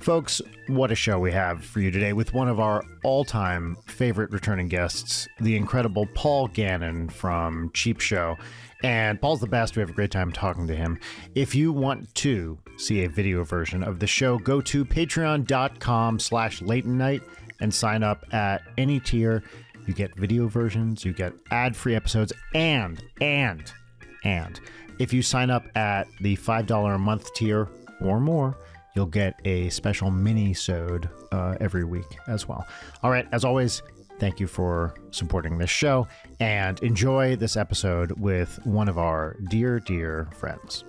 Folks, what a show we have for you today with one of our all-time favorite returning guests, the incredible Paul Gannon from CheapShow. And Paul's the best. We have a great time talking to him. If you want to see a video version of the show, go to patreon.com/lateandnight and sign up at any tier. You get video versions, you get ad-free episodes, and if you sign up at the $5 a month tier or more, you'll get a special mini-sode every week as well. All right, as always, thank you for supporting this show, and enjoy this episode with one of our dear, dear friends.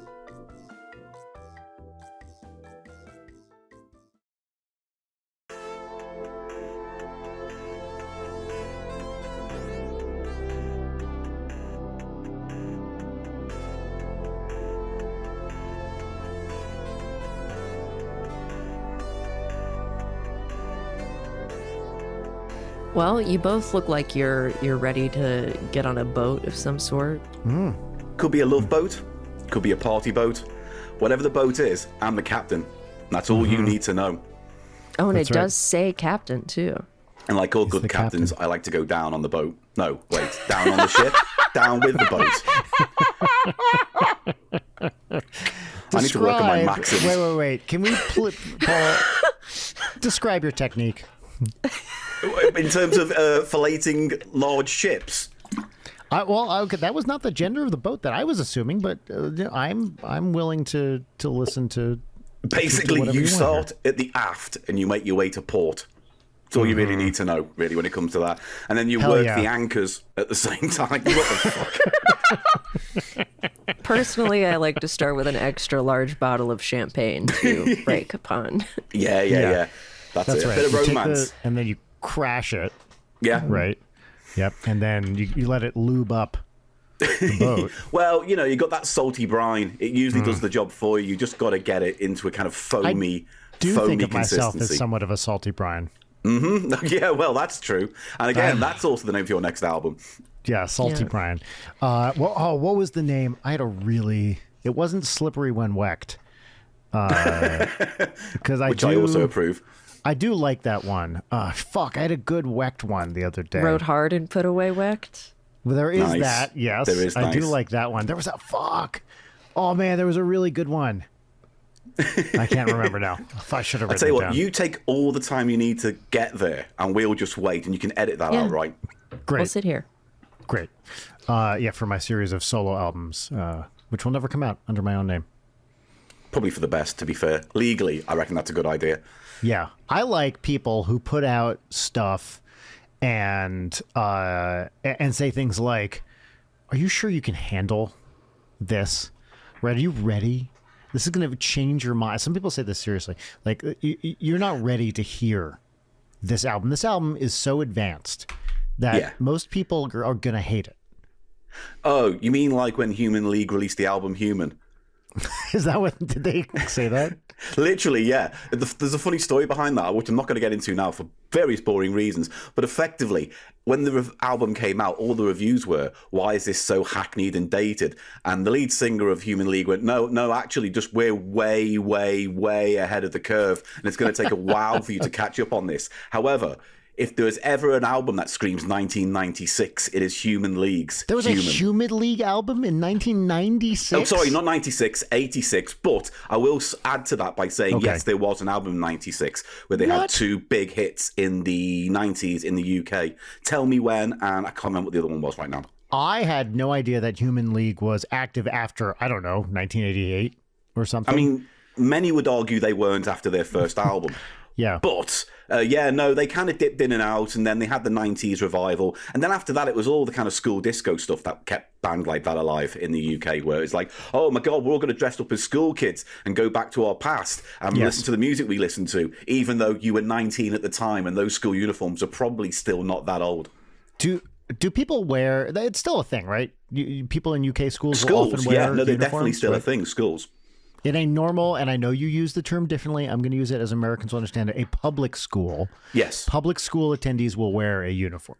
Well, you both look like you're ready to get on a boat of some sort. Could be a love boat, could be a party boat. Whatever the boat is, I'm the captain. That's all you need to know. Oh, and That's it right. does say captain, too. And like all He's good the captains, captain. I like to go down on the boat. No, wait, down on the ship, down with the boat. I need to work on my maxims. Wait. Can we, Paul, describe your technique? In terms of filleting large ships. Okay, that was not the gender of the boat that I was assuming, but I'm willing to listen to. Basically, whatever you you want start at the aft and you make your way to port. That's all you really need to know, really, when it comes to that. And then you Hell work yeah. the anchors at the same time. What the fuck? Personally, I like to start with an extra large bottle of champagne to break upon. Yeah. That's it. right. A bit of You take romance. and then you crash it, Yeah. right? Yep. And then you let it lube up the boat. Well, you got that salty brine. It usually does the job for you. You just got to get it into a kind of foamy Think of myself consistency. as somewhat of a salty brine. Yeah, well, that's true. And again, that's also the name for your next album. Yeah, salty Yeah. brine. What was the name? I had it wasn't Slippery When Wecked. Because I also approve. I do like that one. I had a good wecked one the other day. Rode hard and put away wecked. Well, there is Nice. that. Yes, There is I do nice. like that one. There was Oh man, there was a really good one. I can't remember now. I should have I written tell you it what, down. you take all the time you need to get there, and we'll just wait, and you can edit that Yeah. out, right? Great, We'll sit here. great. For my series of solo albums, which will never come out under my own name. Probably for the best, to be fair. Legally, I reckon that's a good idea. Yeah, I like people who put out stuff and say things like, "Are you sure you can handle this? Right? Are you ready? This is going to change your mind." Some people say this seriously, like you're not ready to hear this album. This album is so advanced that Yeah. most people are going to hate it. Oh, you mean like when Human League released the album Human? Is that what? Did they say that? Literally, yeah. There's a funny story behind that, which I'm not going to get into now for various boring reasons. But effectively, when the album came out, all the reviews were, "Why is this so hackneyed and dated?" And the lead singer of Human League went, No, actually, just we're way, way, way ahead of the curve, and it's going to take a while for you to catch up on this. However, if there's ever an album that screams 1996, it is Human League's There was Human. a Humid League album in 1996. Oh, sorry, not 96, 86. But I will add to that by saying, Okay. yes, there was an album in 96 where they had What? two big hits in the 90s in the UK. Tell Me When, and I can't remember what the other one was right now. I had no idea that Human League was active after, 1988 or something. I mean, many would argue they weren't after their first album. yeah. But, they kind of dipped in and out, and then they had the 90s revival. And then after that, it was all the kind of school disco stuff that kept bands like that alive in the UK, where it's like, oh my God, we're all going to dress up as school kids and go back to our past and Yes. listen to the music we listened to, even though you were 19 at the time, and those school uniforms are probably still not that old. Do people wear? It's still a thing, right? People in UK schools will often Schools, wear yeah, no, they're uniforms, definitely still a right? thing, schools. In a normal, and I know you use the term differently, I'm going to use it as Americans will understand it, a public school. Yes. Public school attendees will wear a uniform.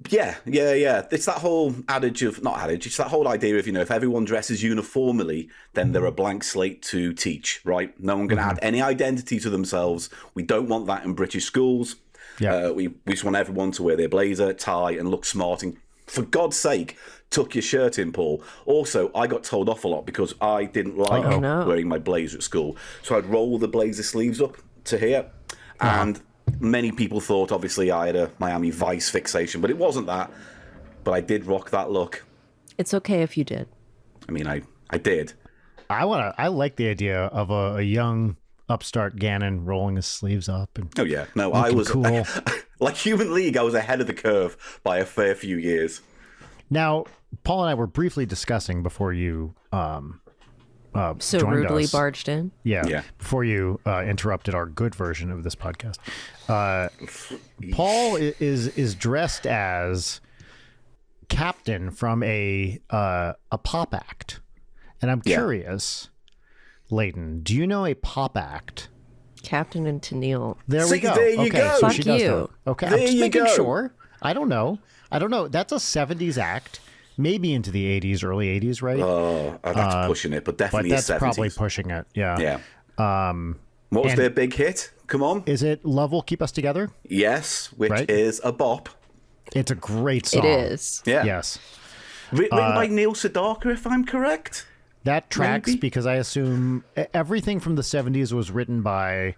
Yeah. It's that whole adage of, not adage, it's that whole idea of, if everyone dresses uniformly, then they're a blank slate to teach, right? No one can add any identity to themselves. We don't want that in British schools. Yeah. We just want everyone to wear their blazer, tie, and look smart. And for God's sake, tuck your shirt in, Paul. Also, I got told off a lot because I didn't like wearing my blazer at school. So I'd roll the blazer sleeves up to here. And many people thought, obviously, I had a Miami Vice fixation, but it wasn't that. But I did rock that look. It's okay if you did. I mean, I did. I like the idea of a young upstart Gannon rolling his sleeves up. And I was cool. Like Human League, I was ahead of the curve by a fair few years. Now, Paul and I were briefly discussing before you So joined rudely us. barged in. Yeah. Before you interrupted our good version of this podcast. Paul is dressed as Captain from a pop act. And I'm curious, Leighton, do you know a pop act? Captain and Tennille. There we go. There you go. So Fuck she does you. know. Okay, There I'm just you making go. sure. I don't know. That's a 70s act, maybe into the 80s, early 80s, right? Oh, that's pushing it, but but definitely that's a 70s. probably pushing it. Yeah. Yeah. What was and- their big hit? Come on. Is it Love Will Keep Us Together? Yes, which Right. is a bop. It's a great song. It is. Yeah. Yes. Written by Neil Sedaka, if I'm correct. That tracks Maybe. because I assume everything from the 70s was written by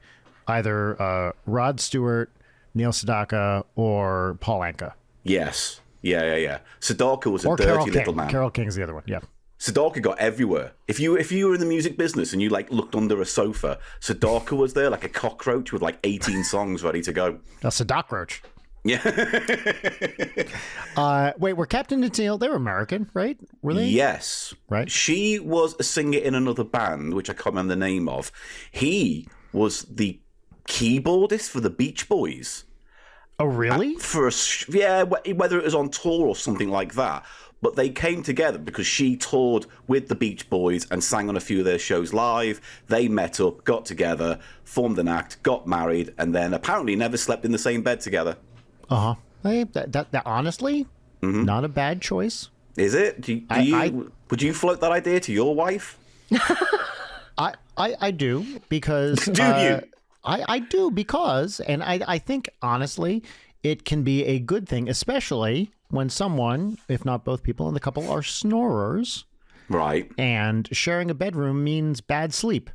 either Rod Stewart, Neil Sedaka, or Paul Anka. Yes. Yeah. Sedaka was a Or dirty Carole little King. man. Carole King's the other one, yeah. Sedaka got everywhere. If you were in the music business and you looked under a sofa, Sedaka was there like a cockroach with 18 songs ready to go. That's a Doc Roach. Yeah. Wait, were Captain and Tennille, they were American, right? Were they? Yes. Right. She was a singer in another band, which I can't remember the name of. He was the keyboardist for the Beach Boys. Oh, really? Whether it was on tour or something like that. But they came together because she toured with the Beach Boys and sang on a few of their shows live. They met up, got together, formed an act, got married, and then apparently never slept in the same bed together. Uh-huh. Hey, that honestly, not a bad choice. Is it? Would you float that idea to your wife? I do because Do you? I do because, and I think honestly it can be a good thing, especially when someone, if not both people in the couple, are snorers, Right. and sharing a bedroom means bad sleep.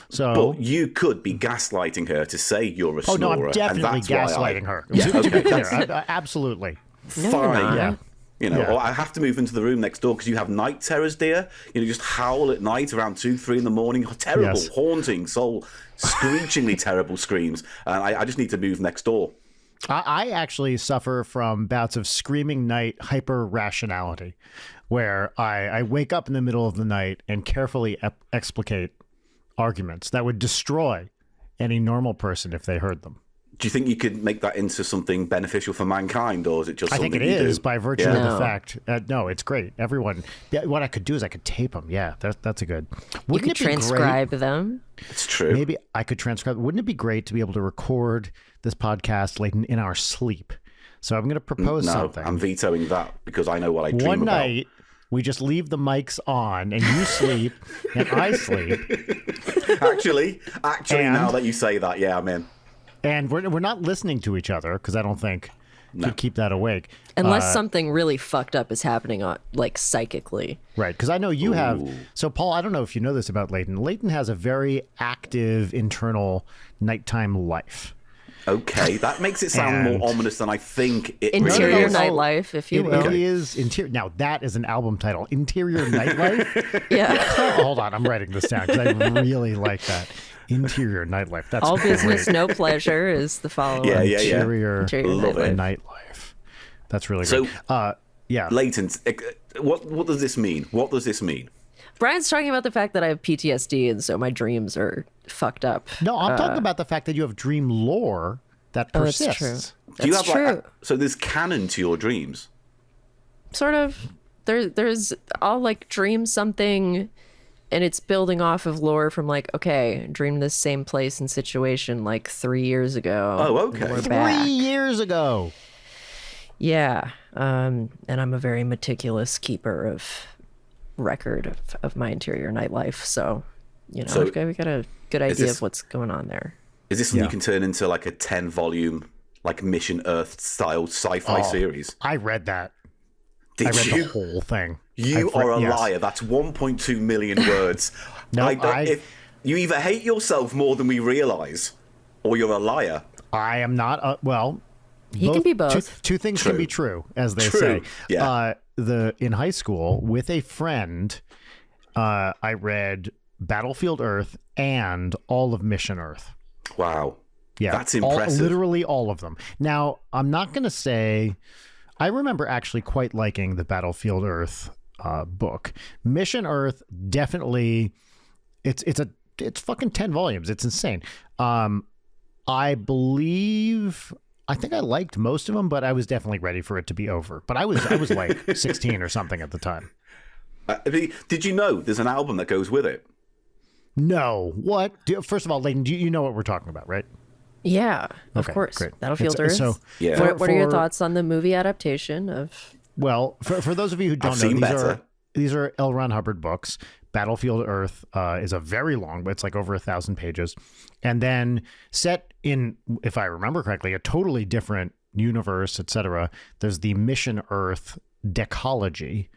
So But you could be gaslighting her to say you're a snorer. no, I'm and definitely that's why gaslighting her. Yeah, To be okay. clear, absolutely. No, you're Fine. not. Yeah. Or I have to move into the room next door because you have night terrors, dear. Just howl at night around 2, 3 in the morning. Terrible, Yes. haunting, soul, screechingly terrible screams. And I just need to move next door. I actually suffer from bouts of screaming night hyper-rationality, where I wake up in the middle of the night and carefully explicate arguments that would destroy any normal person if they heard them. Do you think you could make that into something beneficial for mankind, or is it just I something think it you is do? by virtue Yeah. of the No. fact. No, it's great. Everyone. What I could do is I could tape them. Yeah, that's a good. You Wouldn't could it be great? transcribe them. It's true. Maybe I could transcribe. Wouldn't it be great to be able to record this podcast late in our sleep? So I'm going to propose No, something. I'm vetoing that because I know what I dream One about. night, we just leave the mics on, and you sleep, and I sleep, Actually, And- now that you say that, yeah, I'm in. and we're not listening to each other because I don't think could keep that awake. Unless something really fucked up is happening on psychically. Right, because I know you have. So, Paul, I don't know if you know this about Leighton. Leighton has a very active internal nighttime life. Okay, that makes it sound And- more ominous than I think it Interior really is. nightlife, if you It will. is interior. Now, that is an album title. Interior nightlife. Yeah. Oh, hold on, I'm writing this down because I really like that. Interior nightlife. That's All business, great. no pleasure is the follow-up. Yeah. Interior Interior Love it. nightlife. That's really So- good. Yeah. Latent, what does this mean? What does this mean? Brian's talking about the fact that I have PTSD, and so my dreams are fucked up. No, I'm talking about the fact that you have dream lore that Oh, that's persists. true. Do you That's have true. so there's canon to your dreams? Sort of. There's I'll dream something, and it's building off of lore from okay, dreamed this same place and situation 3 years ago. Oh, okay. and We're 3 back. years ago. Yeah. And I'm a very meticulous keeper of record of my interior nightlife. So, So we got a good idea this- of what's going on there. Is this something you can turn into like a 10-volume, like Mission Earth style sci-fi series? I read that. Did I read you? the whole thing. You are a yes. liar. That's 1.2 million words. No, if you either hate yourself more than we realize, or you're a liar. I am not. Well, He can be both. Two things can be true, as they True. say. Yeah. In high school with a friend, I read Battlefield Earth and all of Mission Earth. Wow. Yeah, That's impressive. Literally all of them. Now, I'm not going to say. I remember actually quite liking the Battlefield Earth book. Mission Earth, definitely. It's fucking 10 volumes. It's insane. I think I liked most of them, but I was definitely ready for it to be over. But I was like 16 or something at the time. Did you know there's an album that goes with it? No. What? First of all, Leighton, you know what we're talking about, right? Yeah, of Okay, course. great. Battlefield It's- Earth. so- Yeah. What are your thoughts on the movie adaptation of? Well, for those of you who don't know, seen better. these are L. Ron Hubbard books. Battlefield Earth is a very long, but it's like over 1,000 pages, and then set in, if I remember correctly, a totally different universe, etc. There's the Mission Earth Decology,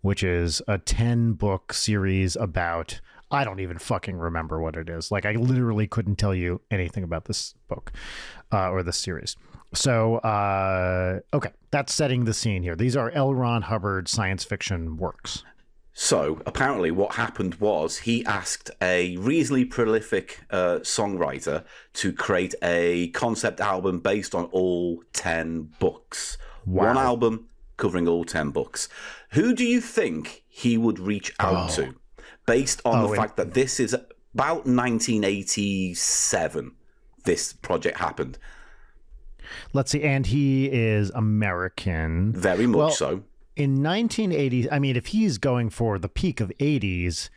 which is a 10-book series about. I don't even fucking remember what it is. Like, I literally couldn't tell you anything about this book or this series. So, okay, that's setting the scene here. These are L. Ron Hubbard science fiction works. So apparently what happened was he asked a reasonably prolific songwriter to create a concept album based on all 10 books. Wow. One album covering all 10 books. Who do you think he would reach out to based on the fact that this is about 1987 this project happened? Let's see. And he is American. Very much so. In 1980, I mean, if he's going for the peak of 80s,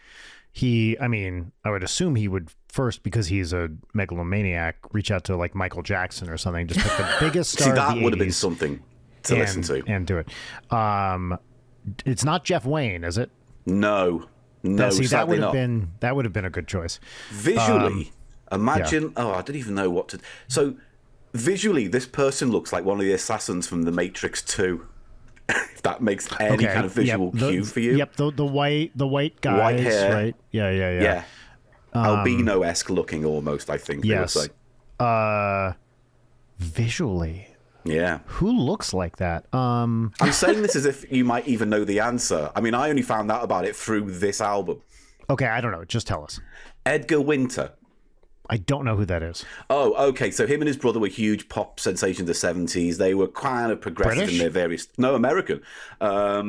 I would assume he would first, because he's a megalomaniac, reach out to like Michael Jackson or something, just pick the biggest star See, of that the would have been 80s something to listen to. and do it. It's not Jeff Wayne, is it? No, See, that sadly would have not. been a good choice. Visually, imagine. Oh, I don't even know what to. So, visually, this person looks like one of the assassins from The Matrix 2. If that makes any kind of visual cue for you. Yep, the white guys, White hair. right? Yeah. Albino-esque looking almost, I think they would Yes. say. Visually, Yeah. who looks like that? I'm saying this as if you might even know the answer. I mean, I only found out about it through this album. Okay, I don't know. Just tell us. Edgar Winter. I don't know who that is. Oh, okay. So him and his brother were huge pop sensations in the 70s. They were kind of progressive British? in their various... No, American. I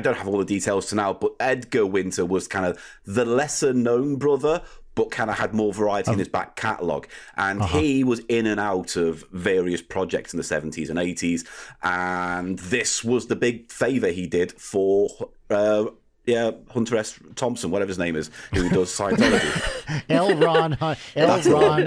don't have all the details to now, but Edgar Winter was kind of the lesser-known brother, but kind of had more variety in his back catalogue. And he was in and out of various projects in the 70s and 80s. And this was the big favour he did for... Hunter S. Thompson, whatever his name is, who does Scientology. L. Ron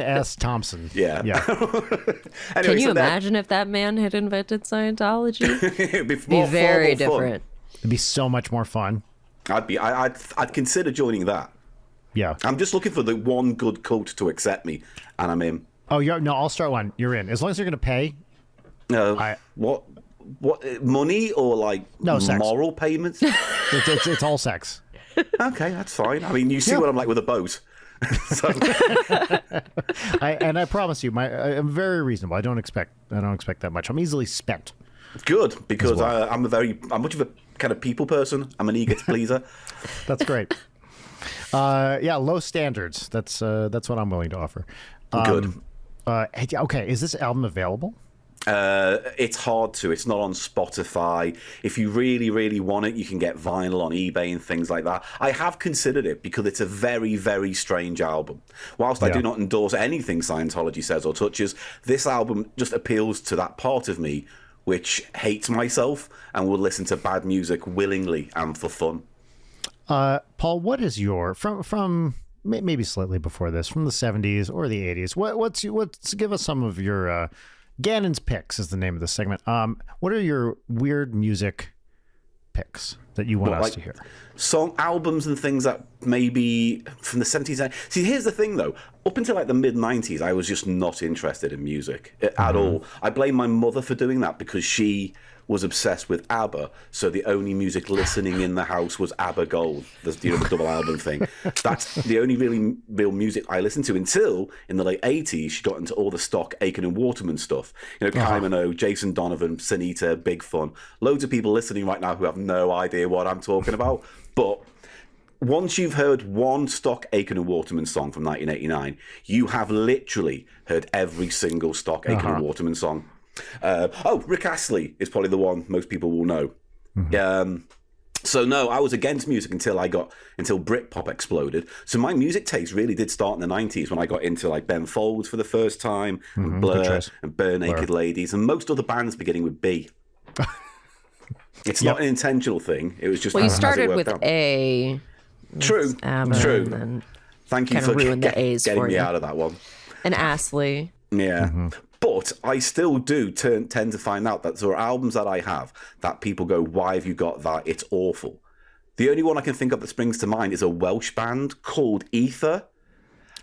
S. Thompson. Yeah. Anyway, Can you imagine if that man had invented Scientology? It'd be Be very different. It'd be so much more fun. I'd consider joining that. Yeah. I'm just looking for the one good cult to accept me, and I'm in. Oh, no, I'll start one. You're in. As long as you're going to pay. What money or like No, sex. moral payments? It's all sex. Okay, that's fine. I mean, you see what I'm like with a boat. So, I promise you, I'm very reasonable. I don't expect that much. I'm easily spent. good, because I'm much of a kind of people person. I'm an ego pleaser. That's great. Low standards. That's what I'm willing to offer. Good. Okay, is this album available? It's hard to. It's not on Spotify. If you really, really want it, you can get vinyl on eBay and things like that. I have considered it because it's a very, very strange album. Whilst I do not endorse anything Scientology says or touches, this album just appeals to that part of me which hates myself and will listen to bad music willingly and for fun. Paul, what is your from maybe slightly before this, from the 70s or the 80s? What's give us some of your Gannon's Picks is the name of the segment. What are your weird music picks that you want us to hear? Song albums and things that maybe from the 70s. See, here's the thing, though. Up until like the mid-90s, I was just not interested in music at all. I blame my mother for doing that because she was obsessed with ABBA, so the only music listening in the house was ABBA Gold, the double album thing. That's the only really real music I listened to until in the late 80s she got into all the stock Aiken and Waterman stuff. You know, Kylie Minogue, Jason Donovan, Sunita, Big Fun. Loads of people listening right now who have no idea what I'm talking about. But once you've heard one stock Aiken and Waterman song from 1989, you have literally heard every single stock Aiken and Waterman song. Rick Astley is probably the one most people will know. So no, I was against music until Britpop exploded. So my music taste really did start in the 90s when I got into like Ben Folds for the first time, and Blur, and Bare Naked Ladies, and most other bands beginning with B. It's not an intentional thing. It was just you started with out. A. True. True. Thank you for getting me out of that one. And Astley. Yeah. But I still do tend to find out that there are albums that I have that people go, why have you got that? It's awful. The only one I can think of that springs to mind is a Welsh band called Ether.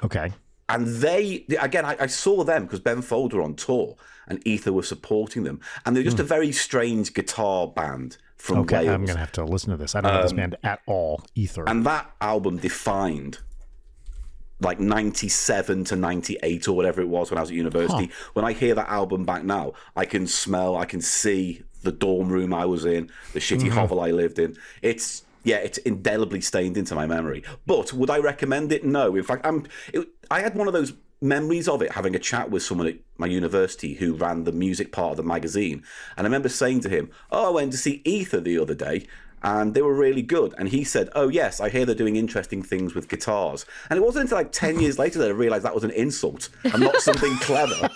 Okay. And they, again, I saw them because Ben Folds were on tour and Ether was supporting them. And they're just a very strange guitar band from Wales. I'm going to have to listen to this. I don't know this band at all, Ether. And that album defined like 97 to 98 or whatever it was when I was at university. When I hear that album back now, I can smell, I can see the dorm room I was in, the shitty hovel I lived in. It's indelibly stained into my memory. But would I recommend it? No. In fact, I had one of those memories of it, having a chat with someone at my university who ran the music part of the magazine. And I remember saying to him, I went to see Ether the other day, and they were really good. And he said, oh, yes, I hear they're doing interesting things with guitars. And it wasn't until like 10 years later that I realised that was an insult and not something clever.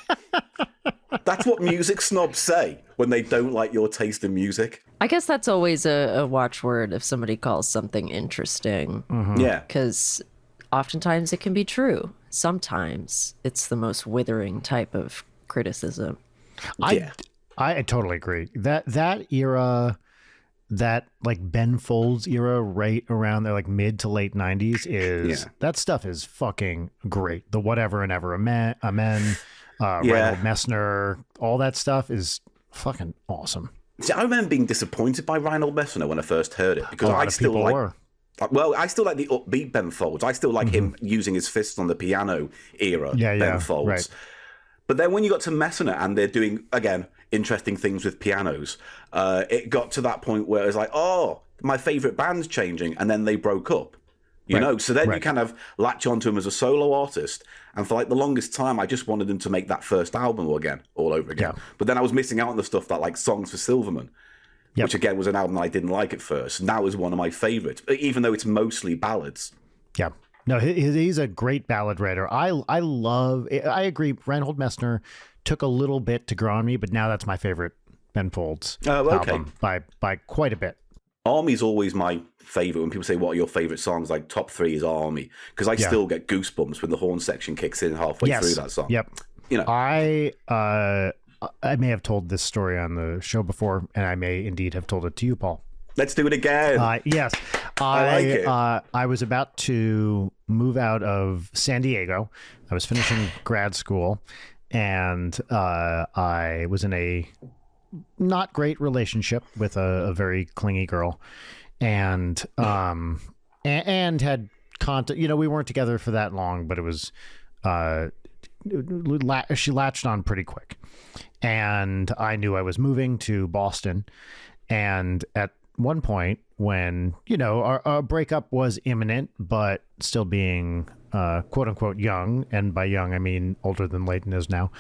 That's what music snobs say when they don't like your taste in music. I guess that's always a watchword if somebody calls something interesting. Yeah. Because oftentimes it can be true. Sometimes it's the most withering type of criticism. I totally agree. That era... that like Ben Folds era right around there, like mid to late 90s that stuff is fucking great. The Whatever and Ever Amen, Reinhold Messner, all that stuff is fucking awesome. See, I remember being disappointed by Reinhold Messner when I first heard it because I still like the upbeat Ben Folds. I still like him using his fists on the piano era Ben Folds. Right. But then when you got to Messner and they're doing, again, interesting things with pianos, it got to that point where it was like, oh, my favourite band's changing, and then they broke up. You know, so then you kind of latch onto him as a solo artist. And for like the longest time, I just wanted him to make that first album all over again. Yeah. But then I was missing out on the stuff that like Songs for Silverman, which again was an album that I didn't like at first. Now is one of my favourites, even though it's mostly ballads. Yeah. No, he's a great ballad writer. I agree. Reinhold Messner took a little bit to grow on me, but now that's my favorite Ben Folds album by quite a bit. Army's always my favorite. When people say, what are your favorite songs? Like top 3 is Army, because I still get goosebumps when the horn section kicks in halfway through that song. Yep. You know, I may have told this story on the show before, and I may indeed have told it to you, Paul. Let's do it again. Yes. I like it. I was about to move out of San Diego. I was finishing grad school, and I was in a not great relationship with a very clingy girl, and had contact. You know, we weren't together for that long, but it was she latched on pretty quick, and I knew I was moving to Boston, and at one point when, you know, our breakup was imminent, but still being quote unquote young, and by young I mean older than Leighton is now,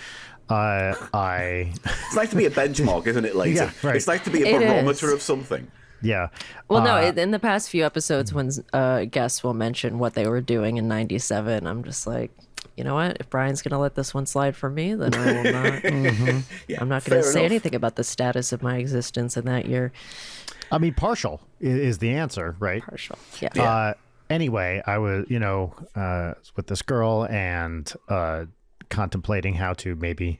it's nice to be a benchmark, isn't it, Leighton? Yeah, right. It's nice to be a barometer of something. Yeah. Well, no, in the past few episodes when guests will mention what they were doing in 97, I'm just like, you know what? If Brian's going to let this one slide for me, then I will not. I'm not going to say anything about the status of my existence in that year. I mean, partial is the answer, right? Partial, yeah. Anyway, I was, with this girl and contemplating how to maybe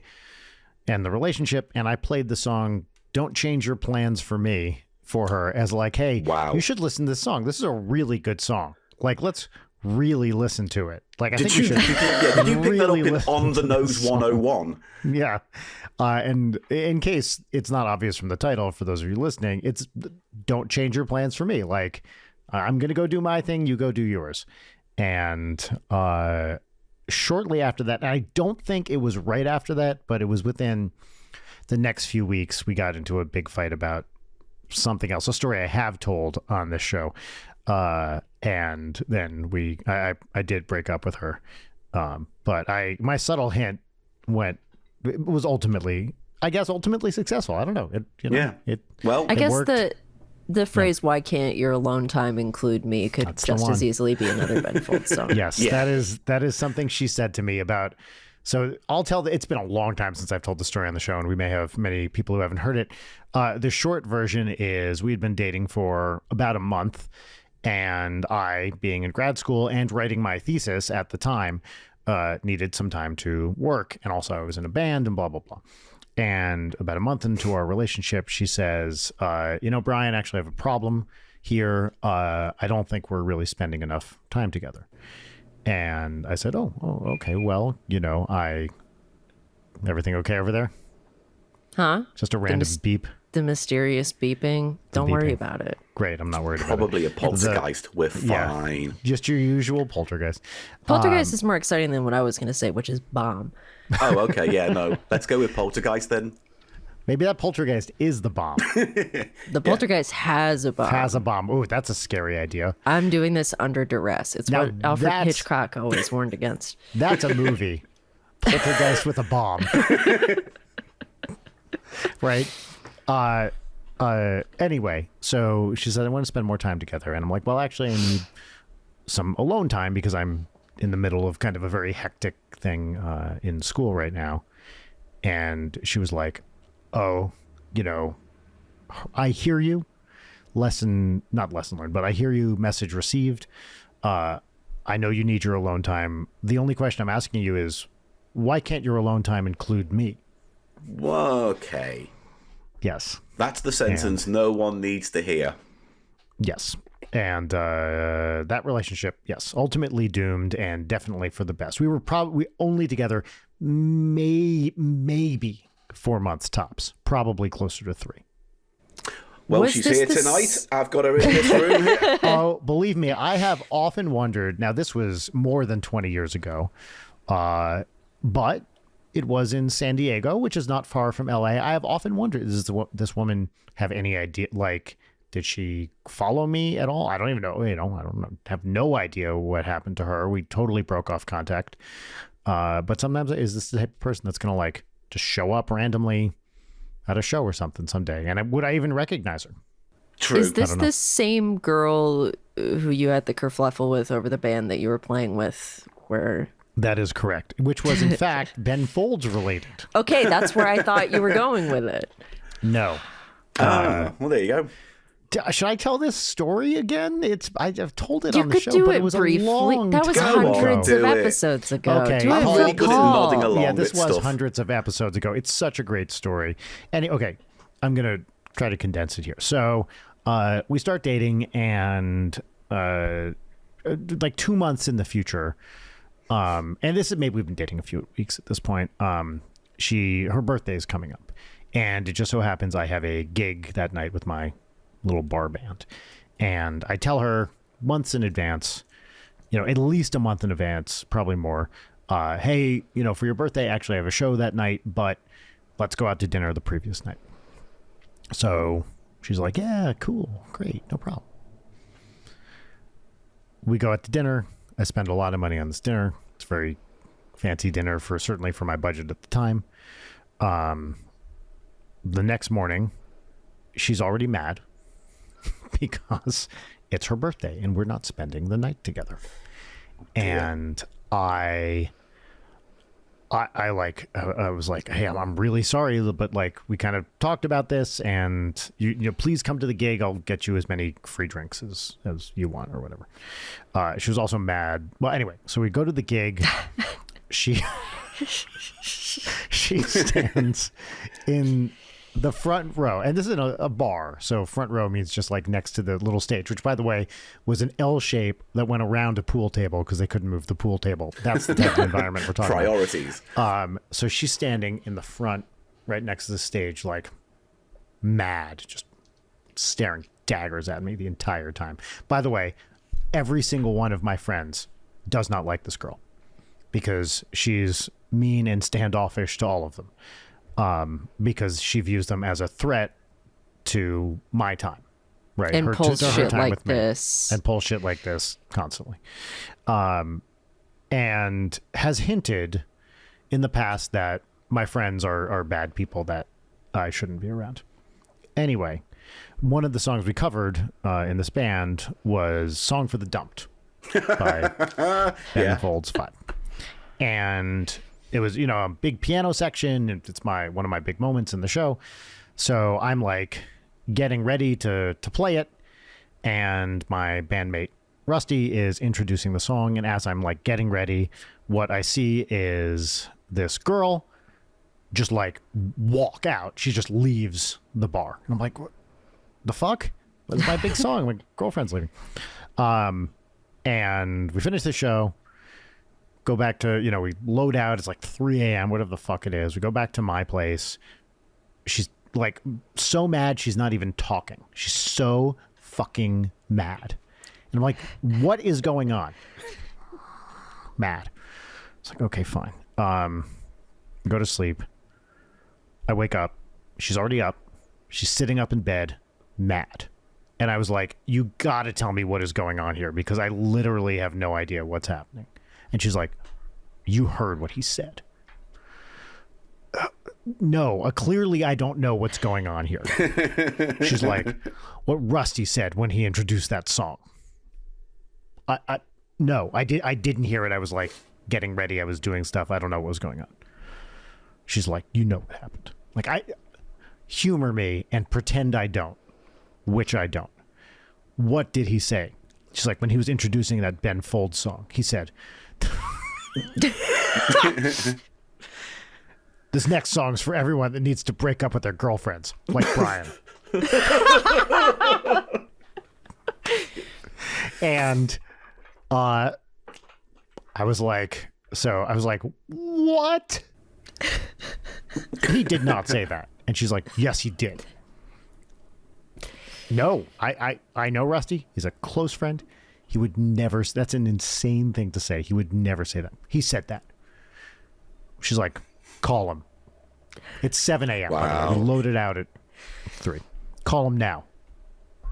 and the relationship, and I played the song "Don't Change Your Plans for Me" for her as like, hey, Wow. you should listen to this song. This is a really good song. Like, let's really listen to it. Like, I think we should. Did you pick that up in On the Nose 101? Yeah. And in case it's not obvious from the title, for those of you listening, it's "Don't Change Your Plans for Me." Like, I'm going to go do my thing, you go do yours. And shortly after that, and I don't think it was right after that, but it was within the next few weeks, we got into a big fight about something else, a story I have told on this show. And then I did break up with her. But my subtle hint was ultimately successful. I don't know. Well, I guess worked. the phrase "Why can't your alone time include me" could That's just as easily be another Ben Folds song. Yes, Yeah. that is something she said to me about. So I'll tell it's been a long time since I've told the story on the show, and we may have many people who haven't heard it. The short version is we'd been dating for about a month, and I, being in grad school and writing my thesis at the time, needed some time to work, and also I was in a band and blah blah blah. And about a month into our relationship, she says, Brian, actually I have a problem here. I don't think we're really spending enough time together. And I said, oh, okay. Well, everything okay over there? Huh? Just a random beep. The mysterious beeping. Don't worry about it. Great. I'm not worried about it. probably a poltergeist. We're fine. Yeah, just your usual poltergeist. Poltergeist is more exciting than what I was going to say, which is bomb. Oh, okay. Yeah, no. Let's go with poltergeist then. Maybe that poltergeist is the bomb. The poltergeist has a bomb. Has a bomb. Ooh, that's a scary idea. I'm doing this under duress. It's Now what Alfred that's- Hitchcock always warned against. That's a movie. Poltergeist with a bomb. Right? Anyway, so she said, I want to spend more time together. And I'm like, well, actually, I need some alone time because I'm in the middle of kind of a very hectic thing in school right now. And she was like, oh, I hear you. Not lesson learned, but I hear you, message received. I know you need your alone time. The only question I'm asking you is, why can't your alone time include me? Okay. Yes. That's the sentence no one needs to hear. Yes. And that relationship, yes, ultimately doomed and definitely for the best. We were probably only together maybe 4 months tops, probably closer to 3. Well, Was she's this here the tonight. I've got her in this room here. Oh, believe me, I have often wondered. Now, this was more than 20 years ago, but it was in San Diego, which is not far from LA. I have often wondered, does this woman have any idea? Like, did she follow me at all? I don't even know. I don't know. Have no idea what happened to her. We totally broke off contact. But sometimes is this the type of person that's going to like just show up randomly at a show or something someday? And would I even recognize her? True. Is this the same girl who you had the kerfluffle with over the band that you were playing with? Where? That is correct. Which was in fact Ben Folds related. Okay, that's where I thought you were going with it. No. Well, there you go. Should I tell this story again? I've told it You on the could show, do but it it was briefly. a long That was time hundreds ago. of Do it. episodes ago. Okay. Do it I'm with really good at Paul. nodding along. Yeah, this with was stuff. hundreds of episodes ago. It's such a great story. Okay, I'm going to try to condense it here. So we start dating and like 2 months in the future, and this is maybe we've been dating a few weeks at this point. Her birthday is coming up, and it just so happens I have a gig that night with my little bar band, and I tell her months in advance, at least a month in advance, probably more. Hey, for your birthday, actually I have a show that night, but let's go out to dinner the previous night. So she's like, yeah, cool, great, no problem. We go out to dinner. I spend a lot of money on this dinner. It's a very fancy dinner certainly for my budget at the time. The next morning, she's already mad because it's her birthday and we're not spending the night together. And I was like, hey, I'm really sorry, but like we kind of talked about this, and you please come to the gig. I'll get you as many free drinks as you want or whatever. She was also mad. Well, anyway, so we go to the gig. She She stands in the front row, and this is in a bar, so front row means just like next to the little stage, which, by the way, was an L shape that went around a pool table because they couldn't move the pool table. That's the type of environment we're talking Priorities. about. So she's standing in the front, right next to the stage, like mad, just staring daggers at me the entire time. By the way, every single one of my friends does not like this girl because she's mean and standoffish to all of them. Because she views them as a threat to my time, right? And pulls her shit time like with me. this. And pulls shit like this constantly. And has hinted in the past that my friends are bad people that I shouldn't be around. Anyway, one of the songs we covered in this band was Song for the Dumped by Ben Folds 5. And it was, a big piano section. And it's one of my big moments in the show. So I'm like getting ready to play it. And my bandmate Rusty is introducing the song. And as I'm like getting ready, what I see is this girl just like walk out. She just leaves the bar. And I'm like, what the fuck? That's my big song. My girlfriend's leaving. And we finish the show. Go back to, we load out. It's like 3 a.m., whatever the fuck it is. We go back to my place. She's like so mad she's not even talking. She's so fucking mad. And I'm like, what is going on? Mad. It's like, okay, fine. Go to sleep. I wake up. She's already up. She's sitting up in bed, mad. And I was like, you gotta tell me what is going on here because I literally have no idea what's happening. And she's like, you heard what he said. No, clearly I don't know what's going on here. She's like, what Rusty said when he introduced that song. No, I didn't hear it. I was like getting ready. I was doing stuff. I don't know what was going on. She's like, you know what happened. Like, humor me and pretend I don't, which I don't. What did he say? She's like, when he was introducing that Ben Folds song, he said, this next song's for everyone that needs to break up with their girlfriends, like Brian. And I was like, what? He did not say that. And she's like, yes, he did. No, I know Rusty. He's a close friend. He would never. That's an insane thing to say. He would never say that. He said that. She's like, call him. It's 7 a.m. Wow. We loaded out at 3. Call him now. I'm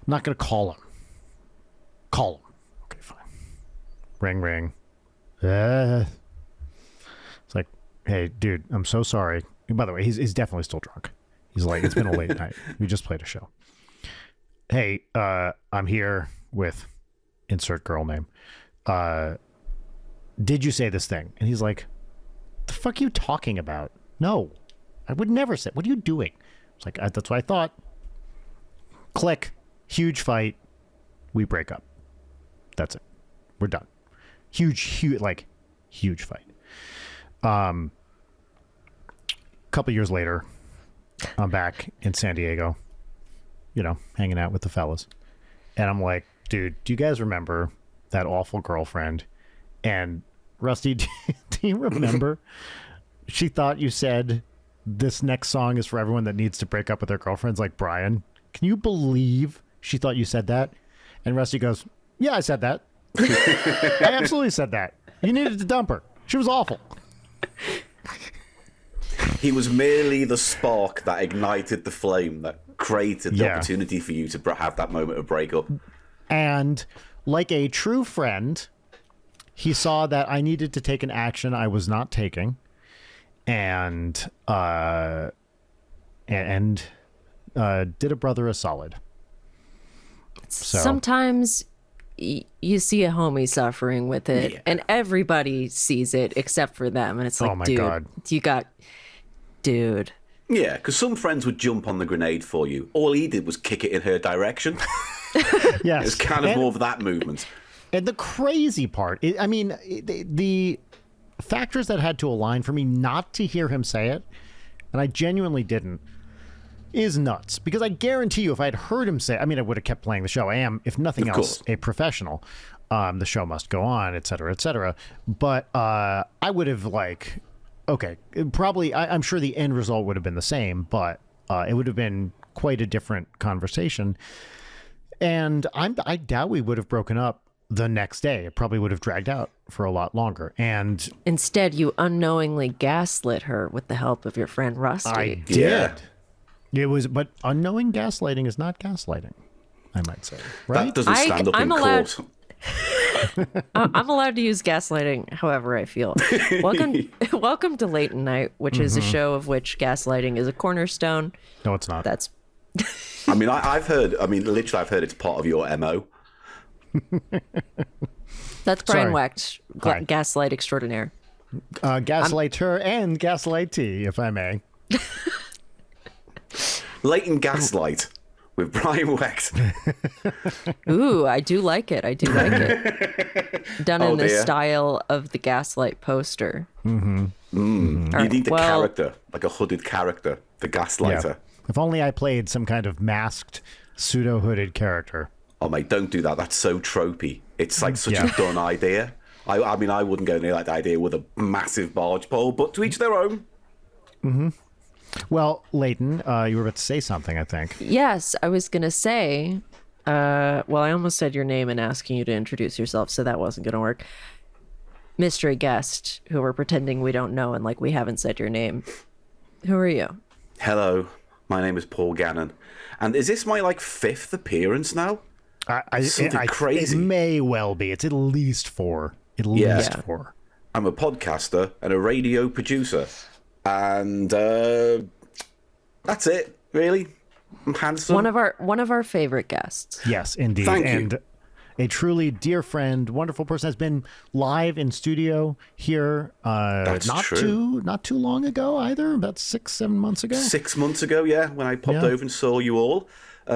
not going to call him. Call him. Okay, fine. Ring. It's like, hey, dude, I'm so sorry. And by the way, he's definitely still drunk. He's like, it's been a late night. We just played a show. Hey, I'm here with insert girl name. Did you say this thing? And he's like, the fuck are you talking about? No, I would never say. What are you doing? It's like, that's what I thought. Click. Huge fight. We break up. That's it. We're done. Huge fight. Couple years later, I'm back in San Diego, hanging out with the fellas. And I'm like, dude, do you guys remember that awful girlfriend? And Rusty, do you remember? She thought you said this next song is for everyone that needs to break up with their girlfriends like Brian. Can you believe she thought you said that? And Rusty goes, yeah, I said that. I absolutely said that. You needed to dump her. She was awful. He was merely the spark that ignited the flame that created the opportunity for you to have that moment of breakup. And like a true friend, he saw that I needed to take an action I was not taking, and did a brother a solid. So. Sometimes you see a homie suffering with it, and everybody sees it except for them, and it's like, oh my dude, God. Dude. Yeah, because some friends would jump on the grenade for you. All he did was kick it in her direction. Yes. It's kind of more of that movement. And the crazy part, the factors that had to align for me not to hear him say it, and I genuinely didn't, is nuts. Because I guarantee you, if I had heard him say, I mean, I would have kept playing the show. I am, if nothing else, a professional. The show must go on, et cetera, et cetera. But I would have okay, probably, I'm sure the end result would have been the same, but it would have been quite a different conversation. And I doubt we would have broken up the next day. It probably would have dragged out for a lot longer. And instead, you unknowingly gaslit her with the help of your friend Rusty. I did. It was, but unknowing gaslighting is not gaslighting, I might say. Right? That doesn't stand up in court. I'm allowed to use gaslighting however I feel. Welcome to Late at Night, which is a show of which gaslighting is a cornerstone. No, it's not. That's. I mean, I've heard it's part of your MO. That's Brian Wecht, gaslight extraordinaire. Gaslighter and gaslightee, if I may. Latent Gaslight with Brian Wecht. Ooh, I do like it. Done in the style of the Gaslight poster. You need a character, like a hooded character, the Gaslighter. Yeah. If only I played some kind of masked, pseudo-hooded character. Oh, mate, don't do that. That's so tropey. It's like such a done idea. I mean, I wouldn't go near that idea with a massive barge pole, but to each their own. Mm-hmm. Well, Leighton, you were about to say something, I think. Yes, I was going to say, I almost said your name and asking you to introduce yourself, so that wasn't going to work. Mystery guest, who we're pretending we don't know and we haven't said your name. Who are you? Hello, my name is Paul Gannon. And is this my, fifth appearance now? Something crazy. It may well be. It's at least 4. At least 4. I'm a podcaster and a radio producer. And that's it, really. I'm handsome. One of our favorite guests. Yes, indeed. Thank you. And a truly dear friend, wonderful person, has been live in studio here That's not true. too long ago either, about 6-7 months ago. 6 months ago, when I popped over and saw you all. We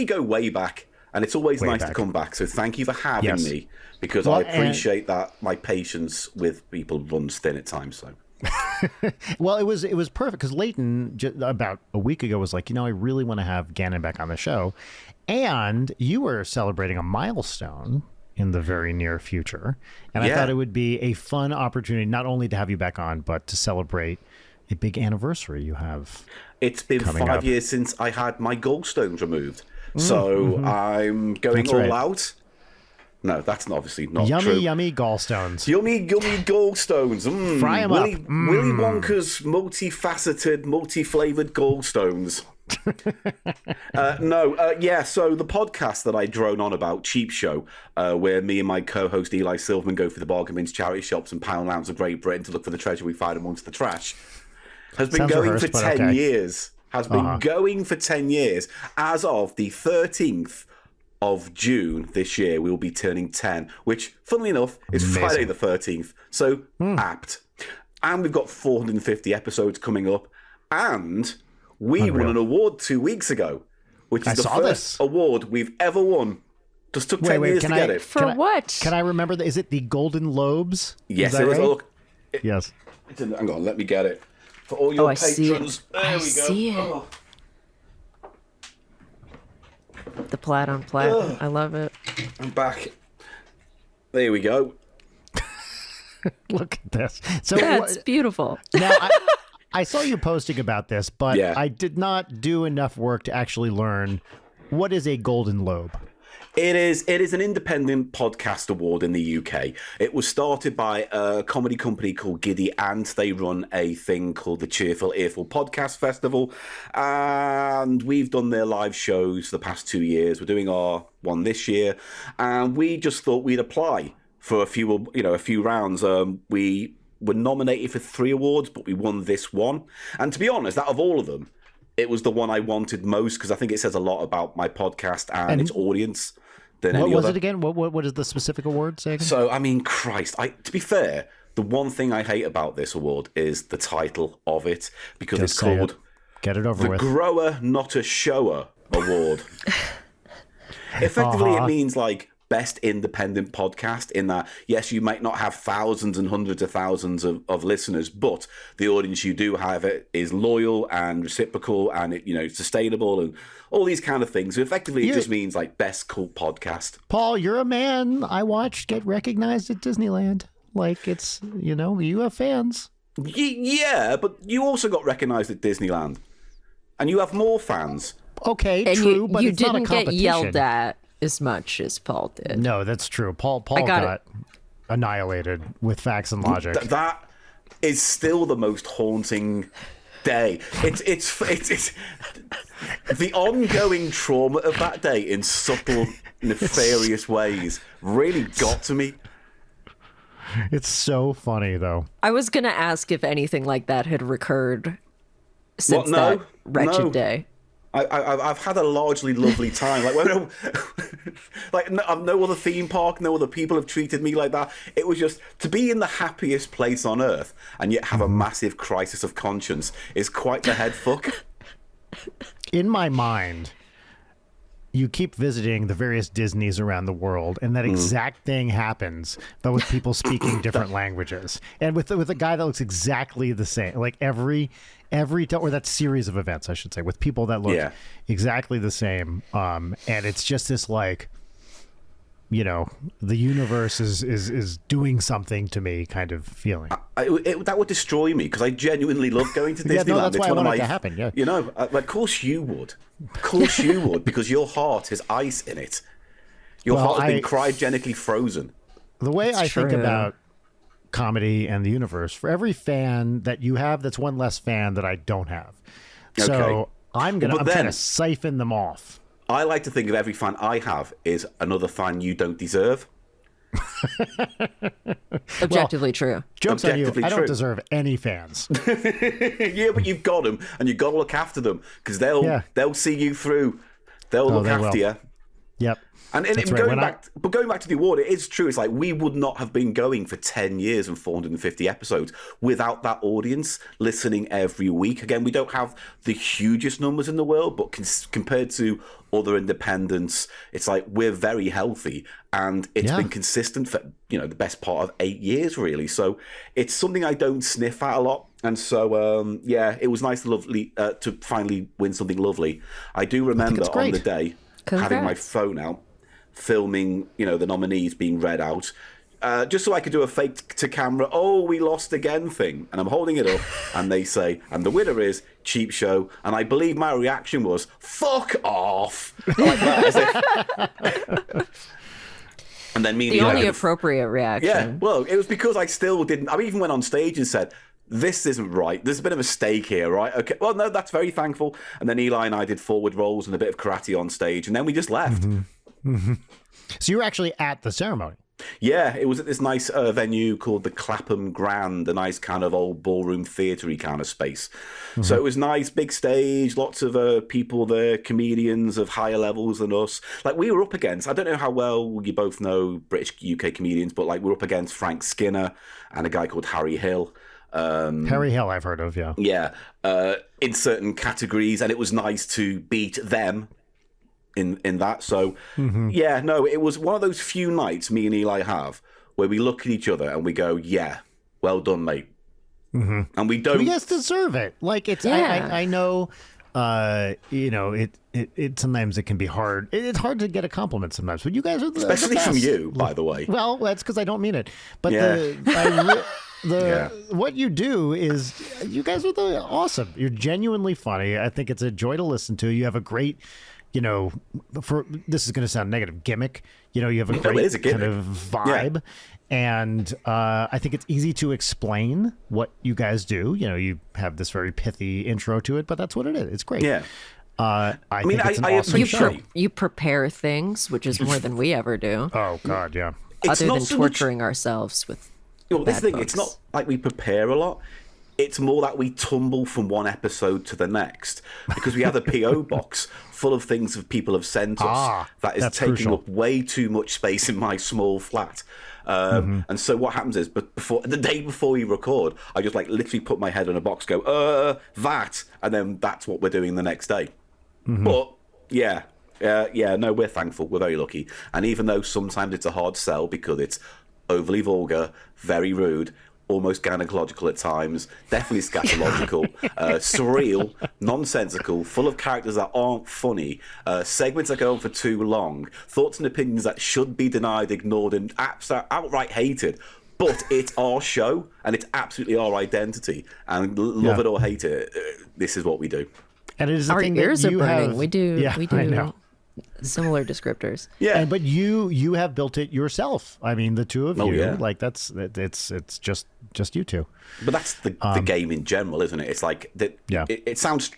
go way back. And it's always nice to come back. So thank you for having me. Because I appreciate that my patience with people runs thin at times. So, well, it was perfect because Leighton about a week ago was like, I really want to have Gannon back on the show, and you were celebrating a milestone in the very near future, and I thought it would be a fun opportunity not only to have you back on, but to celebrate a big anniversary you have. It's been 5 years since I had my gallstones removed, so I'm going all out. No, that's obviously not true. Yummy gallstones. Yummy gallstones. Fry them Willy up. Willy Wonka's multifaceted, multi-flavored gallstones. So the podcast that I drone on about, CheapShow, where me and my co-host Eli Silverman go for the bargain bins, charity shops and pound lands of Great Britain to look for the treasure we find amongst the trash, has been going for 10 years. Has been going for 10 years. As of the 13th of June this year, we will be turning 10, which, funnily enough, is Friday the 13th. So, apt. And we've got 450 episodes coming up. And we won an award 2 weeks ago, which is the first award we've ever won. Just took 10 years to get it. For what? Can I remember that? Is it the Golden Lobes? Yes, it is. Right? Yes. Hang on, let me get it. For all your patrons. There we go. See it. The plaid on plaid. I love it. I'm back. There we go. Look at this. So it's beautiful. Now, I saw you posting about this, but I did not do enough work to actually learn what is a Golden Lobe. It is an independent podcast award in the UK. It was started by a comedy company called Giddy Ant. They run a thing called the Cheerful Earful Podcast Festival, and we've done their live shows the past 2 years. We're doing our one this year, and we just thought we'd apply for a few rounds. We were nominated for 3 awards, but we won this one. And to be honest, out of all of them, it was the one I wanted most because I think it says a lot about my podcast and its audience than any other. What was it again? What is the specific award say again? So, I mean, Christ, to be fair, the one thing I hate about this award is the title of it because it's called Get it over with. The Grower Not a Shower Award. Effectively, it means best independent podcast in that, yes, you might not have thousands and hundreds of thousands of listeners, but the audience you do have it is loyal and reciprocal and sustainable and all these kind of things. So effectively, it just means like best cult podcast. Paul, you're a man I watched get recognized at Disneyland. Like it's, you have fans. Yeah, but you also got recognized at Disneyland. And you have more fans. Okay, and true, but you it's not a didn't competition. get yelled at as much as Paul did. No, that's true. Paul got annihilated with facts and logic. That is still the most haunting day. It's the ongoing trauma of that day in subtle, nefarious ways really got to me. It's so funny, though. I was going to ask if anything like that had recurred since that wretched day. I've had a largely lovely time. No other theme park, no other people have treated me like that. It was just to be in the happiest place on earth and yet have a massive crisis of conscience is quite the head fuck. In my mind, you keep visiting the various Disneys around the world, and that exact thing happens, but with people speaking different languages, and with a guy that looks exactly the same, like every or that series of events, I should say, with people that look exactly the same, and it's just this like, the universe is doing something to me kind of feeling. That would destroy me because I genuinely love going to Disneyland. Yeah, no, that's why I want it to happen. Yeah, of course you would. Of course you would, because your heart has ice in it. Your heart has been cryogenically frozen. The way I think about comedy and the universe, for every fan that you have, that's one less fan that I don't have. So I'm trying to siphon them off. I like to think of every fan I have is another fan you don't deserve. Objectively true. Joke's on you. I don't deserve any fans. Yeah, but you've got them, and you've got to look after them because they'll see you through. They'll look after you. Yep. And going back to the award, it is true. It's like we would not have been going for 10 years and 450 episodes without that audience listening every week. Again, we don't have the hugest numbers in the world, but compared to other independents, it's like we're very healthy, and it's been consistent for the best part of 8 years, really. So it's something I don't sniff at a lot. And so, it was nice to finally win something lovely. I do remember on the day having my phone out, filming, the nominees being read out, just so I could do a fake to camera, oh, we lost again thing. And I'm holding it up, and they say, and the winner is CheapShow. And I believe my reaction was, fuck off. Like that, as if... And then me, the only appropriate reaction. Yeah, well, it was because I still didn't. I even went on stage and said, this isn't right. There's a bit of a mistake here, right? Okay. Well, no, that's very thankful. And then Eli and I did forward rolls and a bit of karate on stage, and then we just left. So you were actually at the ceremony? Yeah, it was at this nice venue called the Clapham Grand, a nice kind of old ballroom theatre-y kind of space. So it was nice, big stage, lots of people there, comedians of higher levels than us. Like we were up against, I don't know how well you both know British UK comedians, but like we're up against Frank Skinner and a guy called Harry Hill. Harry Hill I've heard of, yeah. Yeah, in certain categories, and it was nice to beat them in that. So, it was one of those few nights me and Eli have where we look at each other and we go, yeah, well done, mate. And we don't... You guys deserve it. Like, it's... I know, it sometimes it can be hard. It's hard to get a compliment sometimes, but you guys are especially the best. From you, by the way. Well, that's because I don't mean it. But what you do is you guys are awesome. You're genuinely funny. I think it's a joy to listen to. You have a great, this is going to sound negative, gimmick. You have a great kind of vibe. And I think it's easy to explain what you guys do. You have this very pithy intro to it, but that's what it is. It's great. Yeah. I think it's an awesome show. You prepare things, which is more than we ever do. Oh, God, yeah. Other than torturing ourselves with this thing, it's not like we prepare a lot. It's more that we tumble from one episode to the next because we have a PO box full of things that people have sent us that is taking up way too much space in my small flat. And so what happens is, but the day before we record, I just like literally put my head in a box, go, that, and then that's what we're doing the next day. But yeah, Yeah, no, we're thankful. We're very lucky. And even though sometimes it's a hard sell because it's overly vulgar, very rude, almost gynecological at times, definitely scatological, surreal, nonsensical, full of characters that aren't funny, segments that go on for too long, thoughts and opinions that should be denied, ignored, and outright hated. But it's our show, and it's absolutely our identity. And love it or hate it, this is what we do. And it is the Our thing ears that are you burning. have. We do. Yeah, We I do. know. Similar descriptors. Yeah. But you have built it yourself. I mean, the two of you, yeah. like it's just you two. But that's the game in general, isn't it? It's like that. Yeah. It sounds,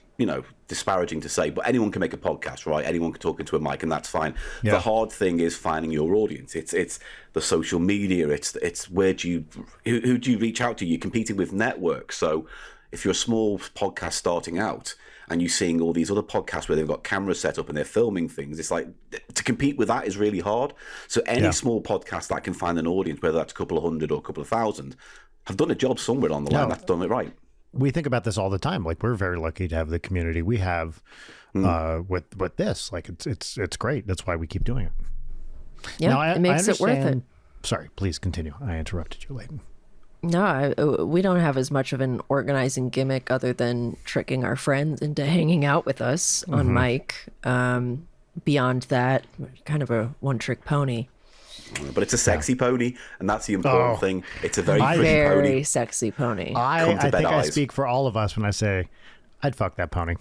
disparaging to say, but anyone can make a podcast, right? Anyone can talk into a mic, and that's fine. Yeah. The hard thing is finding your audience. It's the social media. It's where do who do you reach out to? You're competing with networks. So if you're a small podcast starting out and you're seeing all these other podcasts where they've got cameras set up and they're filming things, it's like to compete with that is really hard. So any small podcast that can find an audience, whether that's a couple of hundred or a couple of thousand, have done a job somewhere on the line that's done it right. We think about this all the time. Like, we're very lucky to have the community we have with this. Like, it's great. That's why we keep doing it. Yeah, Now, it makes it worth it. understand- Sorry, please continue. I interrupted you, Leighton. No, we don't have as much of an organizing gimmick other than tricking our friends into hanging out with us on mic. Beyond that, kind of a one-trick pony. But it's a sexy pony, and that's the important thing. It's a very pretty Very pony. sexy pony. I bed think I eyes. speak for all of us when I say I'd fuck that pony.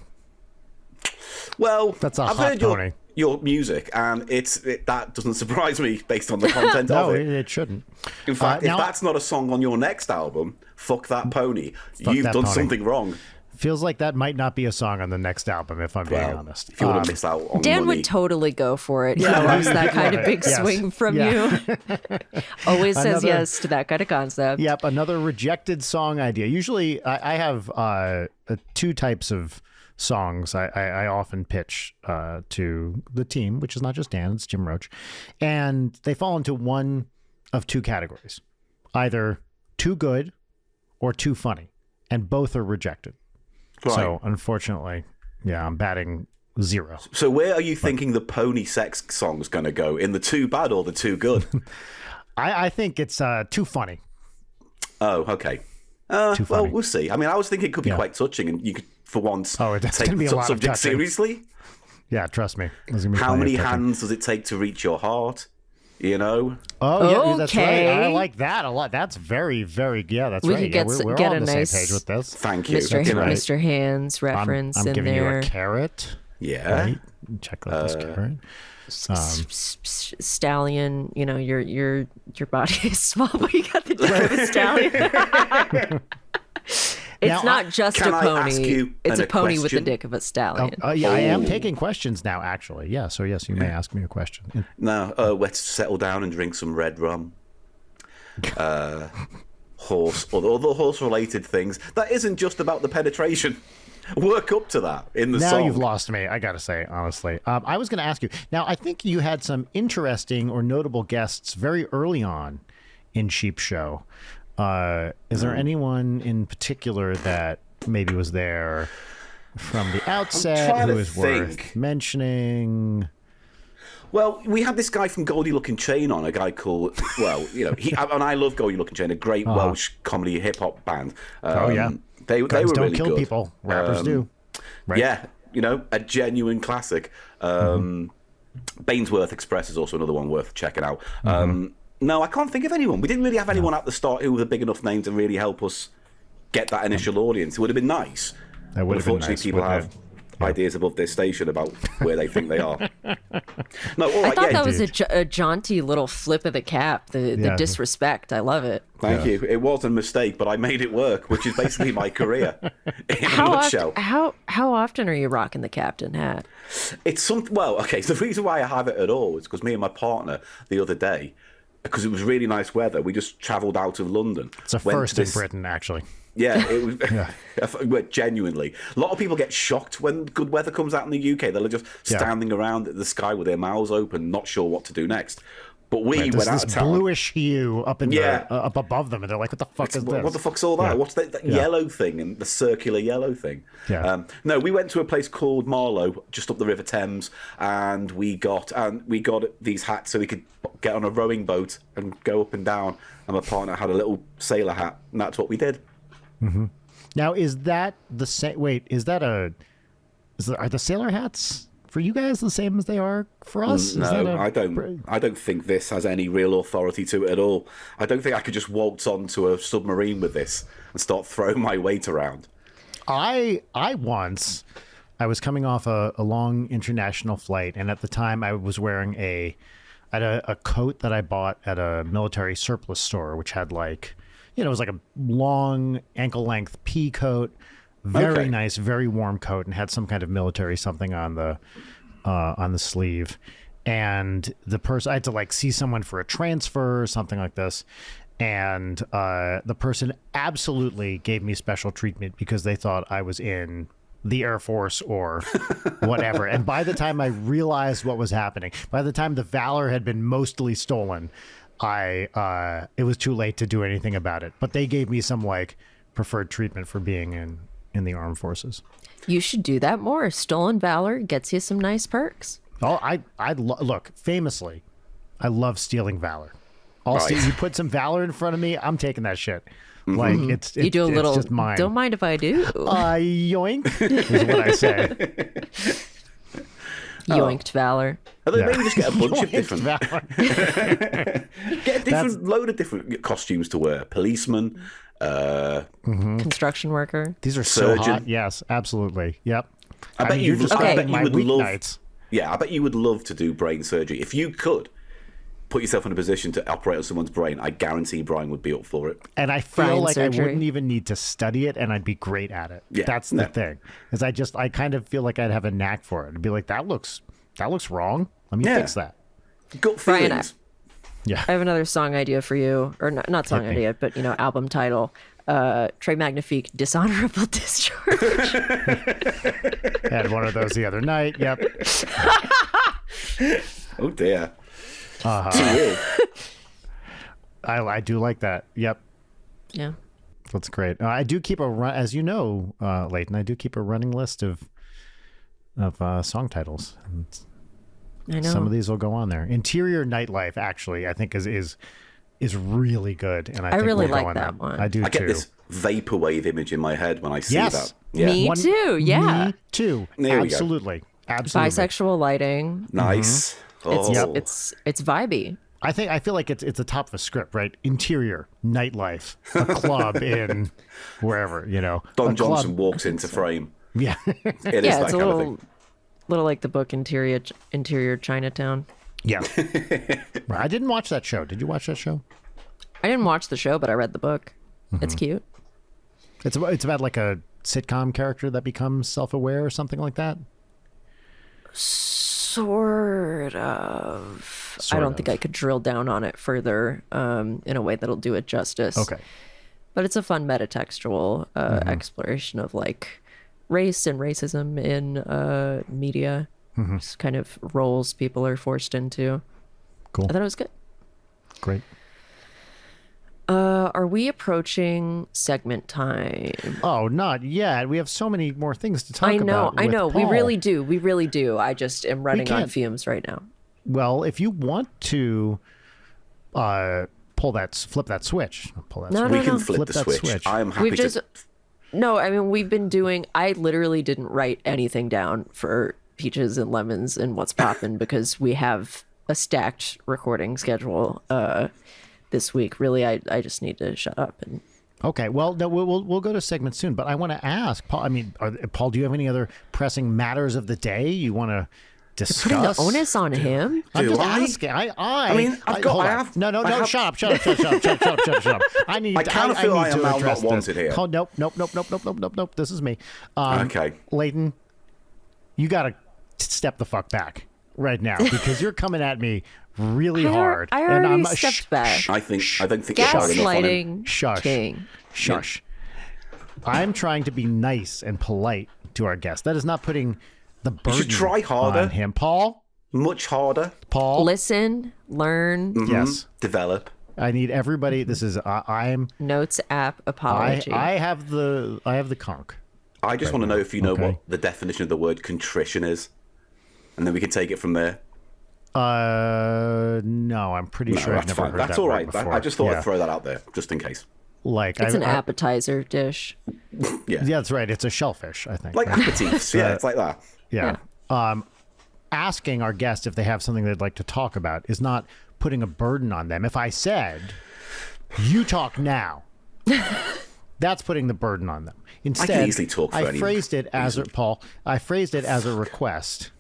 Well, That's a I've hot heard pony. your music, and that doesn't surprise me based on the content No, of it. it shouldn't. In fact, now- if that's not a song on your next album, Fuck That Pony, you've That done Pony. something wrong. Feels like that might not be a song on the next album, if I'm being Well, honest. if you want to miss out on Dan money. would totally go for it. He loves that kind of big Yes. swing from Yeah. you. Always says Another- yes to that kind of concept. Yep, another rejected song idea. Usually, I have two types of songs I often pitch to the team, which is not just Dan, it's Jim Roach. And they fall into one of two categories, either too good or too funny. And both are rejected. Right. So, unfortunately, yeah, I'm batting 0. So where are you thinking the pony sex song's going to go? In the too bad or the too good? I think it's too funny. Oh, okay. Too Well, funny. we'll see. I mean, I was thinking it could be quite touching, and you could, for once, It's take gonna be the a lot of subject touching. seriously. Yeah, trust me. There's gonna be How plenty many of touching. hands does it take to reach your heart? Oh, yeah, that's right. Okay. I like that a lot. That's very, very, that's We right. could Yeah, get we're get all a on the nice same page with this. Thank you. Mr. You know, Mr. Hands reference I'm in giving there. you a carrot. Yeah. Right? Check out this carrot. Stallion, your body is small, but you got the dick of a stallion. Now, It's not just can a I pony. ask you It's a a pony with the question? dick of a stallion. Yeah, I am taking questions now, actually. Yeah, so yes, you may ask me a question. Now, let's settle down and drink some red rum. Horse, or other horse-related things. That isn't just about the penetration. Work up to that in the Now song. you've lost me, I gotta say, honestly. I was gonna ask you. Now, I think you had some interesting or notable guests very early on in CheapShow. Is there anyone in particular that maybe was there from the outset trying who to is worth think. mentioning? Well, we had this guy from Goldie Looking Chain on, a guy called, and I love Goldie Looking Chain, a great Welsh comedy hip-hop band. Yeah. They Guns were don't really kill good. people. Rappers do. Right? Yeah, a genuine classic. Bainsworth Express is also another one worth checking out. No, I can't think of anyone. We didn't really have anyone at the start who was a big enough name to really help us get that initial audience. It would have been nice. That would have been nice. People wouldn't have it? ideas above their station about where they think they are. No, all I right, thought yeah, that was indeed. a jaunty little flip of the cap. The Yeah. disrespect. I love it. Thank you. It was a mistake, but I made it work, which is basically my career in a How nutshell. how often are you rocking the captain hat? It's something. Well, okay. So the reason why I have it at all is because me and my partner the other day, because it was really nice weather, we just travelled out of London. It's a first in Britain, actually. Yeah, it was genuinely. A lot of people get shocked when good weather comes out in the UK. They're just standing around at the sky with their mouths open, not sure what to do next. But we went out of town. Bluish hue up in up above them, and they're like, "What the fuck is this? What the fuck's all that? What's that yellow thing and the circular yellow thing?" Yeah. No, we went to a place called Marlow, just up the River Thames, and we got these hats so we could get on a rowing boat and go up and down. And my partner had a little sailor hat, and that's what we did. Mm-hmm. Now, is that the same? Wait, are the sailor hats for you guys the same as they are for us? No, I don't think this has any real authority to it at all. I don't think I could just waltz onto a submarine with this and start throwing my weight around. I was coming off a long international flight, and at the time I was wearing a coat that I bought at a military surplus store, which had it was like a long ankle length pea coat. Very nice, very warm coat, and had some kind of military something on the sleeve. And the person, I had to see someone for a transfer or something like this. And the person absolutely gave me special treatment because they thought I was in the Air Force or whatever. And by the time I realized what was happening, by the time the Valor had been mostly stolen, it was too late to do anything about it. But they gave me some preferred treatment for being in the armed forces. You should do that more. Stolen valor gets you some nice perks. Oh, look, famously, I love stealing valor. You put some valor in front of me, I'm taking that shit. Mm-hmm. You do a little, just mine. Don't mind if I do. Yoink is what I say. Yoinked valor. Maybe just get a bunch of different get a load of different costumes to wear. Policeman, construction worker. These are surgeon. So hot. Yes, absolutely. Yep. I bet you would love. Nights. Yeah, I bet you would love to do brain surgery if you could put yourself in a position to operate on someone's brain. I guarantee Brian would be up for it. And I feel I wouldn't even need to study it, and I'd be great at it. Yeah, that's the thing. Is I kind of feel like I'd have a knack for it. I'd be like, that looks wrong. Let me fix that. Gut feelings. Yeah. I have another song idea for you, or not song idea, but album title. Très Magnifique, Dishonorable Discharge. Had one of those the other night. Yep. Oh dear. I do like that. Yep. Yeah. That's great. I do keep as you know, Leighton, I do keep a running list of song titles. I know. Some of these will go on there. Interior Nightlife, actually, I think is really good, and I think really we'll like go on that one. I do too. I get this vaporwave image in my head when I see that. Yeah. Me too. Yeah. Me too. There Absolutely. Absolutely. Bisexual lighting. Nice. Mm-hmm. It's vibey. I feel like it's the top of a script, right? Interior Nightlife, a club in wherever, Don Johnson walks into frame. Yeah. It is that it's kind of thing. Little like the book Interior Chinatown. Yeah. I didn't watch that show. Did you watch that show? I didn't watch the show, but I read the book. Mm-hmm. It's cute. It's about like a sitcom character that becomes self-aware or something like that. Sort of. I don't think I could drill down on it further in a way that'll do it justice. Okay. But it's a fun metatextual exploration of race and racism in media. Mm-hmm. Just kind of roles people are forced into. Cool. I thought it was good. Great. Are we approaching segment time? Oh, not yet. We have so many more things to talk about. I know. Paul. We really do. I just am running on fumes right now. Well, if you want to flip that switch. We can flip the switch. I am happy to. No, I mean, we've been doing. I literally didn't write anything down for Peaches and Lemons and What's Poppin' because we have a stacked recording schedule this week. Really, I just need to shut up and. Okay, well, no, we'll go to segment soon, but I want to ask Paul. I mean, Paul, do you have any other pressing matters of the day you want to discuss? You're putting the onus on him. I'm just asking. I mean, I've got. No. Shut up. I need. I kind of feel I am now not wanted here. Oh, nope. This is me. Okay, Leighton, you got to step the fuck back right now because you're coming at me really hard. I already stepped back. I don't think you're hard enough on him. Shush. I'm trying to be nice and polite to our guest. That is not putting the burden try harder. on him. Paul, Much harder. Paul, Listen, learn, yes, Develop. I need everybody. This is I'm notes app, apology. I have the conch. I just want to know if you know Okay. what the definition of the word contrition is, and then we can take it from there. No, I'm pretty No, sure I've that's never fine. heard That's that all word right. before. I just thought Yeah. I'd throw that out there, just in case. Like it's an appetizer dish. Yeah. Yeah, that's right. It's a shellfish, I think. Like right? aperitifs. Yeah, it's like that. Yeah. Asking our guest if they have something they'd like to talk about is not putting a burden on them. If I said, "You talk now," that's putting the burden on them. Instead, easily talk for I any phrased it as a reason. Paul. I phrased it as a request,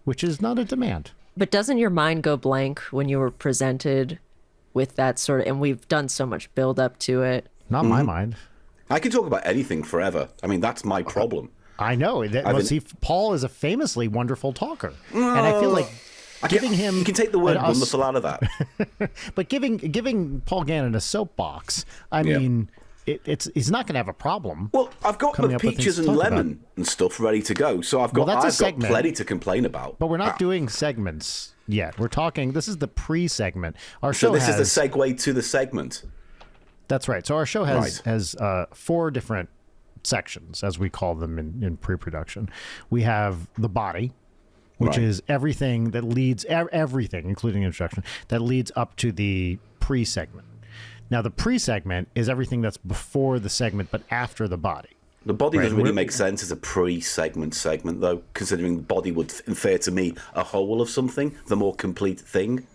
which is not a demand. But doesn't your mind go blank when you were presented with that sort of, and we've done so much build up to it. Not my mind. I can talk about anything forever. I mean, that's my problem. I know that. Well, see, Paul is a famously wonderful talker, and I feel like giving him. You can take the word an- wonderful out of that. But giving Paul Gannon a soapbox, I mean, he's not going to have a problem. Well, I've got coming the up with peaches things and to talk lemon and stuff ready to go. So I've got that's a I've got segment. plenty to complain about. But we're not doing segments yet. We're talking. This is the pre-segment. Our show So this has, is the segue to the segment. That's right. So our show has Right. has 4 different sections, as we call them in pre-production. We have the body, which Right. is everything that leads everything, including introduction, that leads up to the pre-segment. Now, the pre-segment is everything that's before the segment, but after the body. The body Right, doesn't really we're- make sense as a pre-segment segment, though, considering the body would infer to me a whole of something, the more complete thing.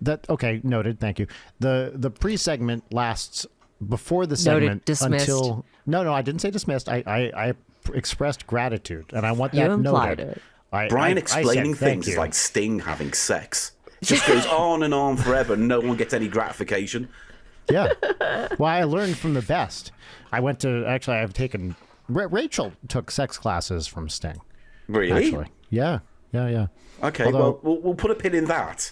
That okay, noted. Thank you. The pre-segment lasts before the segment dismissed. until no, I didn't say dismissed. I expressed gratitude, and I want You that implied noted. it. Brian I explaining said, "Thank things is you." like Sting having sex. It just goes on and on forever. No one gets any gratification. Yeah. Well, I learned from the best. I went to I've taken Rachel took sex classes from Sting. Really? Actually, yeah. Okay, Although- well, we'll put a pin in that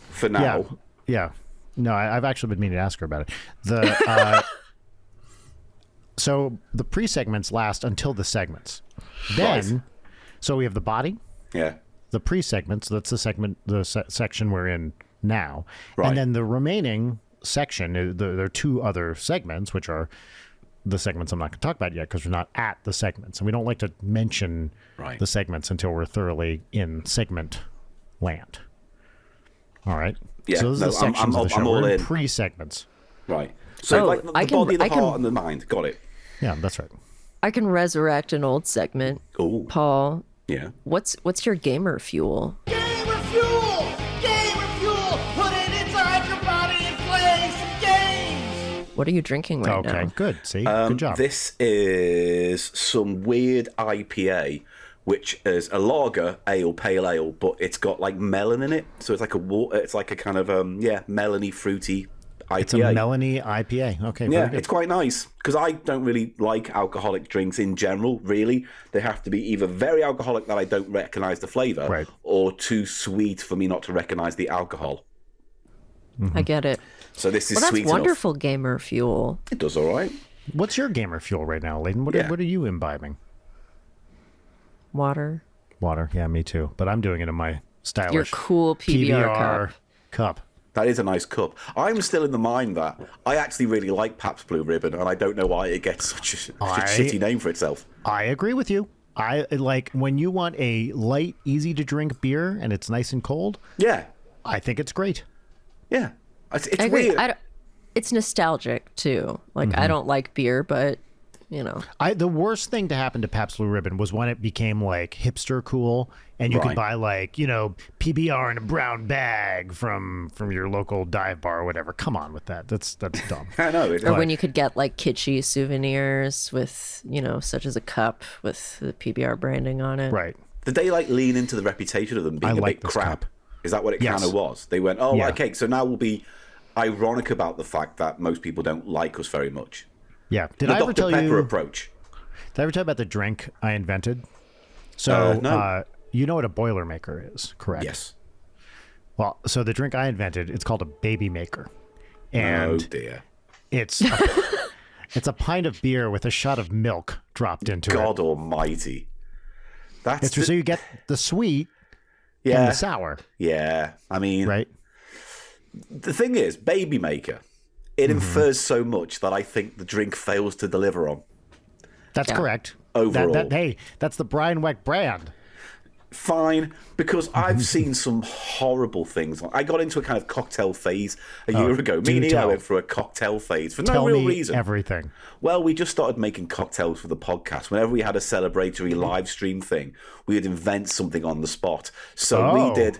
for now. Yeah. No, I've actually been meaning to ask her about it. The so the pre-segments last until the segments. Then, Right. so we have the body, Yeah. the pre-segments. That's the segment, section we're in now, Right. and then the remaining section. There are 2 other segments, which are the segments I'm not going to talk about yet because we're not at the segments, and we don't like to mention Right. the segments until we're thoroughly in segment land. All right. Yeah, So those are no, the I'm- sections I'm of the show. all We're in in. pre-segments. Right. So, Oh, like the I can- body, the I can- heart, and the mind. Got it. Yeah, that's right. I can resurrect an old segment. Oh, Paul, yeah. what's your gamer fuel? Gamer fuel! Gamer fuel! Put it inside your body and play some games! What are you drinking right Okay, now? good. See, good job. This is some weird IPA, which is a lager ale, pale ale, but it's got like melon in it. So it's like it's like a kind of melony, fruity IPA. It's a Melanie IPA. Okay, Yeah, very good. it's quite nice because I don't really like alcoholic drinks in general. Really, they have to be either very alcoholic that I don't recognize the flavor, Right. or too sweet for me not to recognize the alcohol. I get it. So this is Well, that's sweet wonderful gamer fuel. enough. It does all right. What's your gamer fuel right now, Layden? What, Yeah. what are you imbibing? Water. Water. Yeah, me too. But I'm doing it in my stylish Your cool PBR cup. That is a nice cup. I'm still in the mind that I actually really like Pabst Blue Ribbon, and I don't know why it gets such a shitty name for itself. I agree with you. I like when you want a light, easy to drink beer and it's nice and cold. Yeah, I think it's great. yeah. It's I agree. weird. It's nostalgic too. Like I don't like beer, but you know, The worst thing to happen to Pabst Blue Ribbon was when it became like hipster cool, and you could Right. buy like PBR in a brown bag from your local dive bar or whatever. Come on with that. That's dumb. I know. or when you could get like kitschy souvenirs with such as a cup with the PBR branding on it. Right. Did they like lean into the reputation of them being I a like bit this crap? cup. Is that what it Yes. kind of was? They went, oh, Yeah. okay, so now we'll be ironic about the fact that most people don't like us very much. Yeah. Did The I ever Dr. tell Pepper you? approach. Did I ever tell you about the drink I invented? So No. you know what a Boilermaker is, correct? Yes. Well, so the drink I invented, it's called a Baby Maker, Oh and dear. it's it's a pint of beer with a shot of milk dropped into it. God almighty. That's So you get the sweet, in the sour. Yeah. I mean, Right? the thing is, Baby Maker, it infers so much that I think the drink fails to deliver on. That's correct. Overall. Hey, that's the Brian Weck brand. Fine, because I've seen some horrible things. I got into a kind of cocktail phase a year ago. Me and Eli went through a cocktail phase for no real reason. Everything. Well, we just started making cocktails for the podcast. Whenever we had a celebratory live stream thing, we would invent something on the spot. So we did.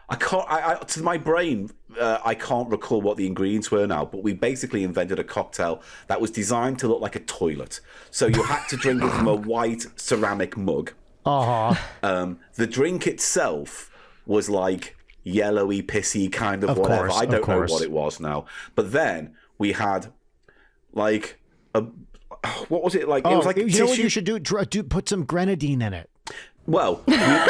I can't. To my brain, I can't recall what the ingredients were now. But we basically invented a cocktail that was designed to look like a toilet. So you had to drink it from a white ceramic mug. The drink itself was like yellowy, pissy kind of whatever. I don't know what it was now. But then we had like what was it like? It was like you know what you should do? Put some grenadine in it. Well,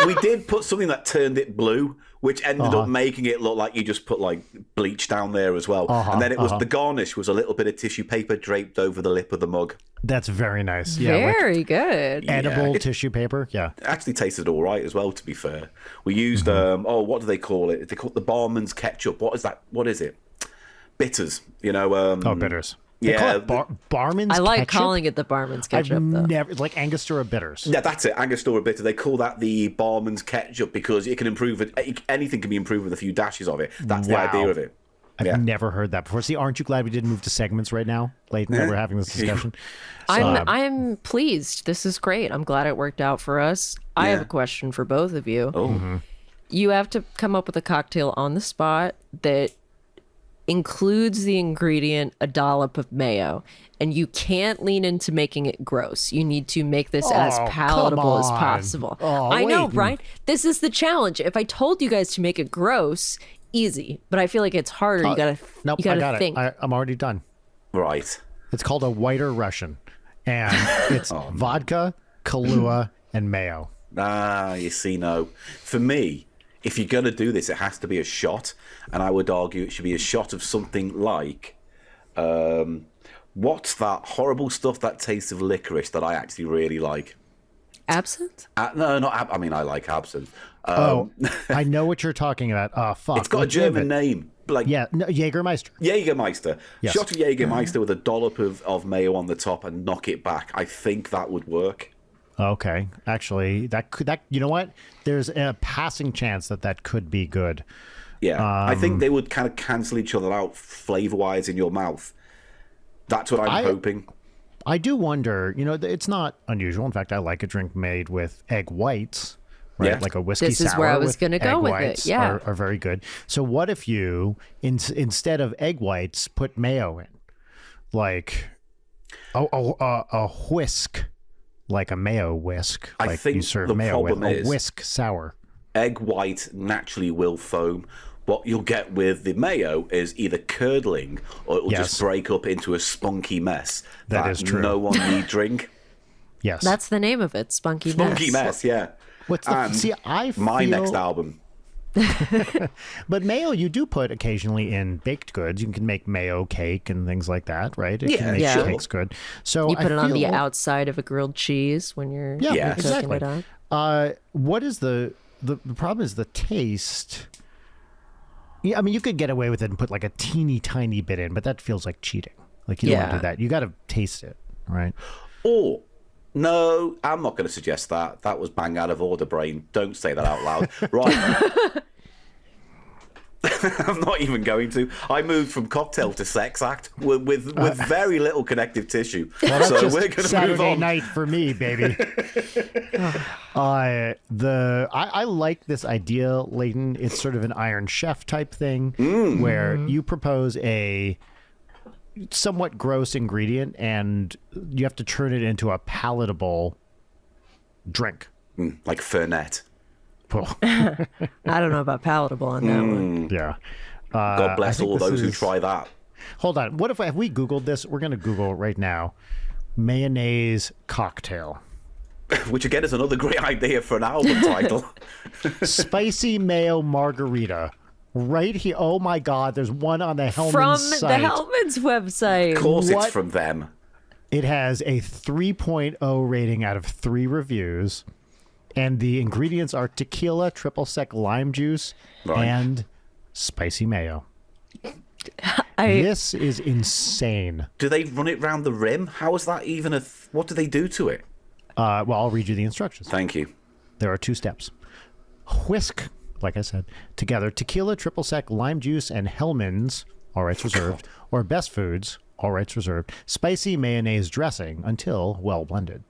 we did put something that turned it blue, which ended up making it look like you just put like bleach down there as well. And then it was the garnish was a little bit of tissue paper draped over the lip of the mug. That's very nice. Yeah, Very good. edible tissue paper. Yeah. It actually tasted all right as well, to be fair. We used, what do they call it? They call it the barman's ketchup. What is that? What is it? Bitters, you know. Bitters. Yeah. Barman's I like ketchup? calling it the barman's ketchup, I've though. never, it's like Angostura bitters. Yeah, that's it. Angostura bitter. They call that the barman's ketchup because it can improve it. Anything can be improved with a few dashes of it. That's the idea of it. I've never heard that before. See, aren't you glad we didn't move to segments right now? Leighton, that we're having this discussion. I'm pleased. This is great. I'm glad it worked out for us. I have a question for both of you. You have to come up with a cocktail on the spot that includes the ingredient a dollop of mayo, and you can't lean into making it gross. You need to make this as palatable as possible. I know, Brian. This is the challenge. If I told you guys to make it gross, easy, but I feel like it's harder. You gotta Nope, you gotta I got think. it. I'm already done. Right. It's called a whiter Russian, and it's vodka, Kahlua, and mayo. You see, no. For me, if you're going to do this, it has to be a shot. And I would argue it should be a shot of something like, what's that horrible stuff that tastes of licorice that I actually really like? Absinthe? No, not. I mean, I like absinthe. I know what you're talking about. Oh, fuck. It's got a German name. Like Jägermeister. Jägermeister. Yes. Shot of Jägermeister with a dollop of mayo on the top and knock it back. I think that would work. Okay, actually, that you know what? There's a passing chance that could be good. Yeah, I think they would kind of cancel each other out flavor-wise in your mouth. That's what I'm hoping. I do wonder, you know, it's not unusual. In fact, I like a drink made with egg whites, right? Yeah. Like a whiskey This sour. is where I was going to go with it, whites yeah. are very good. So what if you, instead of egg whites, put mayo in? Like a whisk, like a mayo whisk. I like think you serve the mayo with problem is a whisk sour. egg white naturally will foam. What you'll get with the mayo is either curdling or it will just break up into a spunky mess That is true. no one need drink. Yes. That's the name of it, Spunky Mess. Spunky mess, yeah. What's the And see? my next album. But mayo, you do put occasionally in baked goods. You can make mayo cake and things like that, right? It can make sure. cakes good. So You put it on the feel- outside of a grilled cheese when you're Yeah, cooking exactly. it up. What is the problem? Is the taste? Yeah, I mean, you could get away with it and put like a teeny tiny bit in, but that feels like cheating. Like you don't want to do that. You got to taste it, right? Or, no, I'm not going to suggest that. That was bang out of order, brain. Don't say that out loud. Right. I'm not even going to. I moved from cocktail to sex act with very little connective tissue. Well, that's so just we're going to move Saturday on. night for me, baby. I like this idea, Leighton. It's sort of an Iron Chef type thing where you propose a somewhat gross ingredient and you have to turn it into a palatable drink. Like Fernet. I don't know about palatable on that one. Yeah. God bless all those who try that. Hold on. What if have we Googled this? We're going to Google it right now. Mayonnaise cocktail. Which again is another great idea for an album title. Spicy mayo margarita. Right here. Oh my God. There's one on the Hellman's From site. the Hellman's website. Of course What? it's from them. It has a 3.0 rating out of 3 reviews. And the ingredients are tequila, triple sec lime juice, and spicy mayo. This is insane. Do they run it round the rim? How is that even what do they do to it? Well, I'll read you the instructions. Thank you. There are 2 steps. Whisk, like I said, together tequila, triple sec, lime juice, and Hellmann's, all rights reserved, or Best Foods, all rights reserved, spicy mayonnaise dressing until well blended.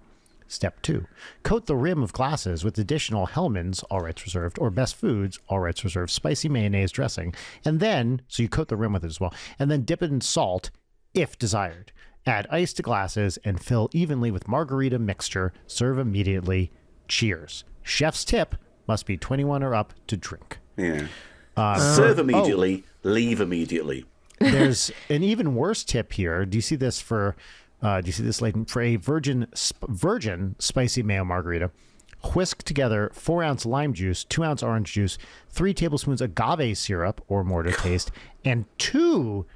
Step 2. Coat the rim of glasses with additional Hellmann's, all rights reserved, or Best Foods, all rights reserved, spicy mayonnaise dressing. And then, so you coat the rim with it as well, and then dip it in salt if desired. Add ice to glasses and fill evenly with margarita mixture. Serve immediately. Cheers. Chef's tip, must be 21 or up to drink. Yeah. Serve immediately, leave immediately. There's an even worse tip here. Do you see this for... do you see this, Leighton? For a virgin spicy mayo margarita, whisk together 4-ounce lime juice, 2-ounce orange juice, 3 tablespoons agave syrup or more to taste, and 2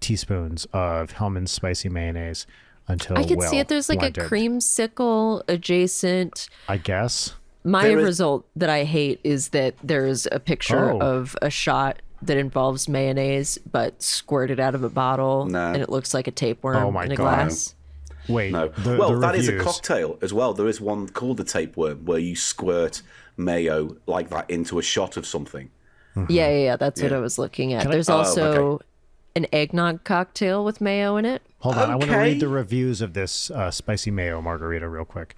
teaspoons of Hellmann's spicy mayonnaise until I can see it. There's like blended. a creamsicle adjacent. I guess. My result that I hate is that there's a picture of a shot that involves mayonnaise, but squirted out of a bottle, and it looks like a tapeworm in a glass. Wait, no. That is a cocktail as well. There is one called the tapeworm where you squirt mayo like that into a shot of something. Mm-hmm. Yeah. That's what I was looking at. There's also an eggnog cocktail with mayo in it. Hold on, I want to read the reviews of this spicy mayo margarita real quick.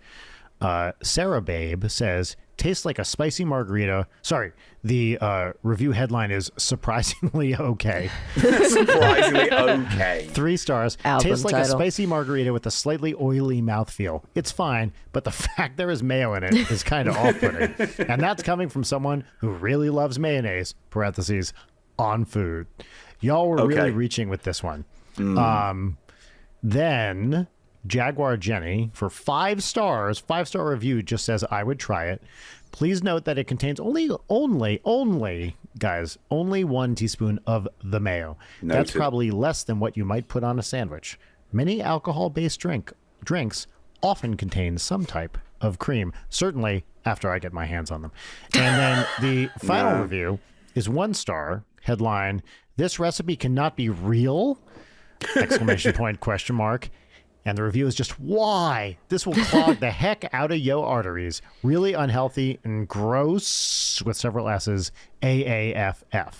Sarah Babe says, tastes like a spicy margarita. Sorry, the review headline is surprisingly okay. Surprisingly okay. 3 stars. Album Tastes like title. a spicy margarita with a slightly oily mouthfeel. It's fine, but the fact there is mayo in it is kind of off-putting. And that's coming from someone who really loves mayonnaise, parentheses, on food. Y'all were really reaching with this one. Then... Jaguar Jenny, for 5 stars, 5-star review, just says, I would try it. Please note that it contains only 1 teaspoon of the mayo. Noted. That's probably less than what you might put on a sandwich. Many alcohol-based drinks often contain some type of cream, certainly after I get my hands on them. And then the final review is 1 star, headline, this recipe cannot be real, ! And the review is just, why? This will clog the heck out of yo arteries. Really unhealthy and gross, with several S's, AAFF.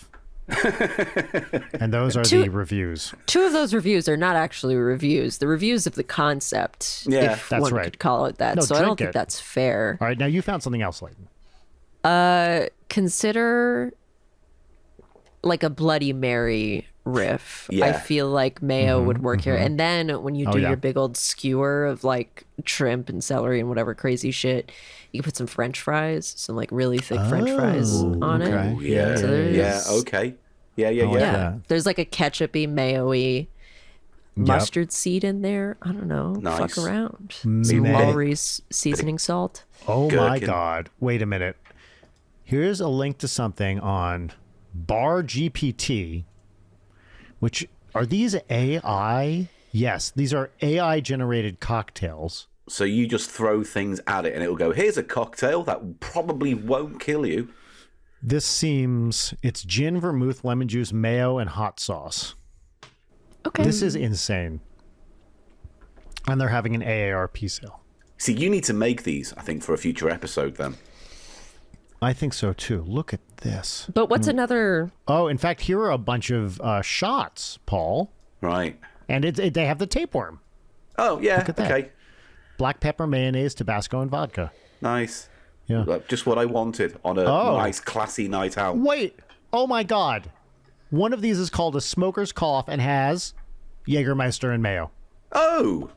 And those are the reviews. 2 of those reviews are not actually reviews. The reviews of the concept, if that's one right. could call it that. No, so I don't think that's fair. All right, now you found something else, Leighton. Consider like a Bloody Mary riff. I feel like mayo would work here. And then when you do your big old skewer of like shrimp and celery and whatever crazy shit, you can put some French fries, some like really thick French fries on it. Yeah. So There's like a ketchup-y, mayo-y mustard seed in there. I don't know. Nice. Fuck around. Some Lawry's seasoning salt. Oh my God. Wait a minute. Here's a link to something on Bar GPT, which are these AI? Yes, these are AI generated cocktails. So you just throw things at it and it'll go, here's a cocktail that probably won't kill you. This seems, it's gin, vermouth, lemon juice, mayo, and hot sauce. Okay. This is insane. And they're having an AARP sale. See, you need to make these, I think, for a future episode then. I think so too. Look at this. But what's another? Oh, in fact, here are a bunch of shots, Paul. Right. And they have the tapeworm. Oh, yeah. Look at that. Okay. Black pepper, mayonnaise, Tabasco, and vodka. Nice. Yeah. Just what I wanted on a nice, classy night out. Wait. Oh, my God. One of these is called a smoker's cough and has Jägermeister and mayo. Oh.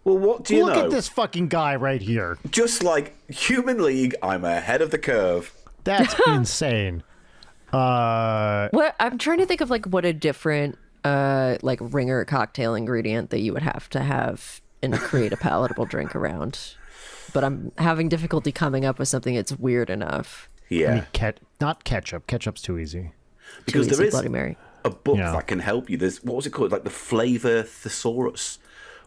Well, what do you know? Look at this fucking guy right here. Just like Human League, I'm ahead of the curve. That's insane. What I'm trying to think of, like, what a different like ringer cocktail ingredient that you would have to have and create a palatable drink around. But I'm having difficulty coming up with something that's weird enough. Yeah. I mean, not ketchup. Ketchup's too easy. Because Too easy, there is Bloody Mary. a book that can help you. There's, what was it called? Like the Flavor Thesaurus,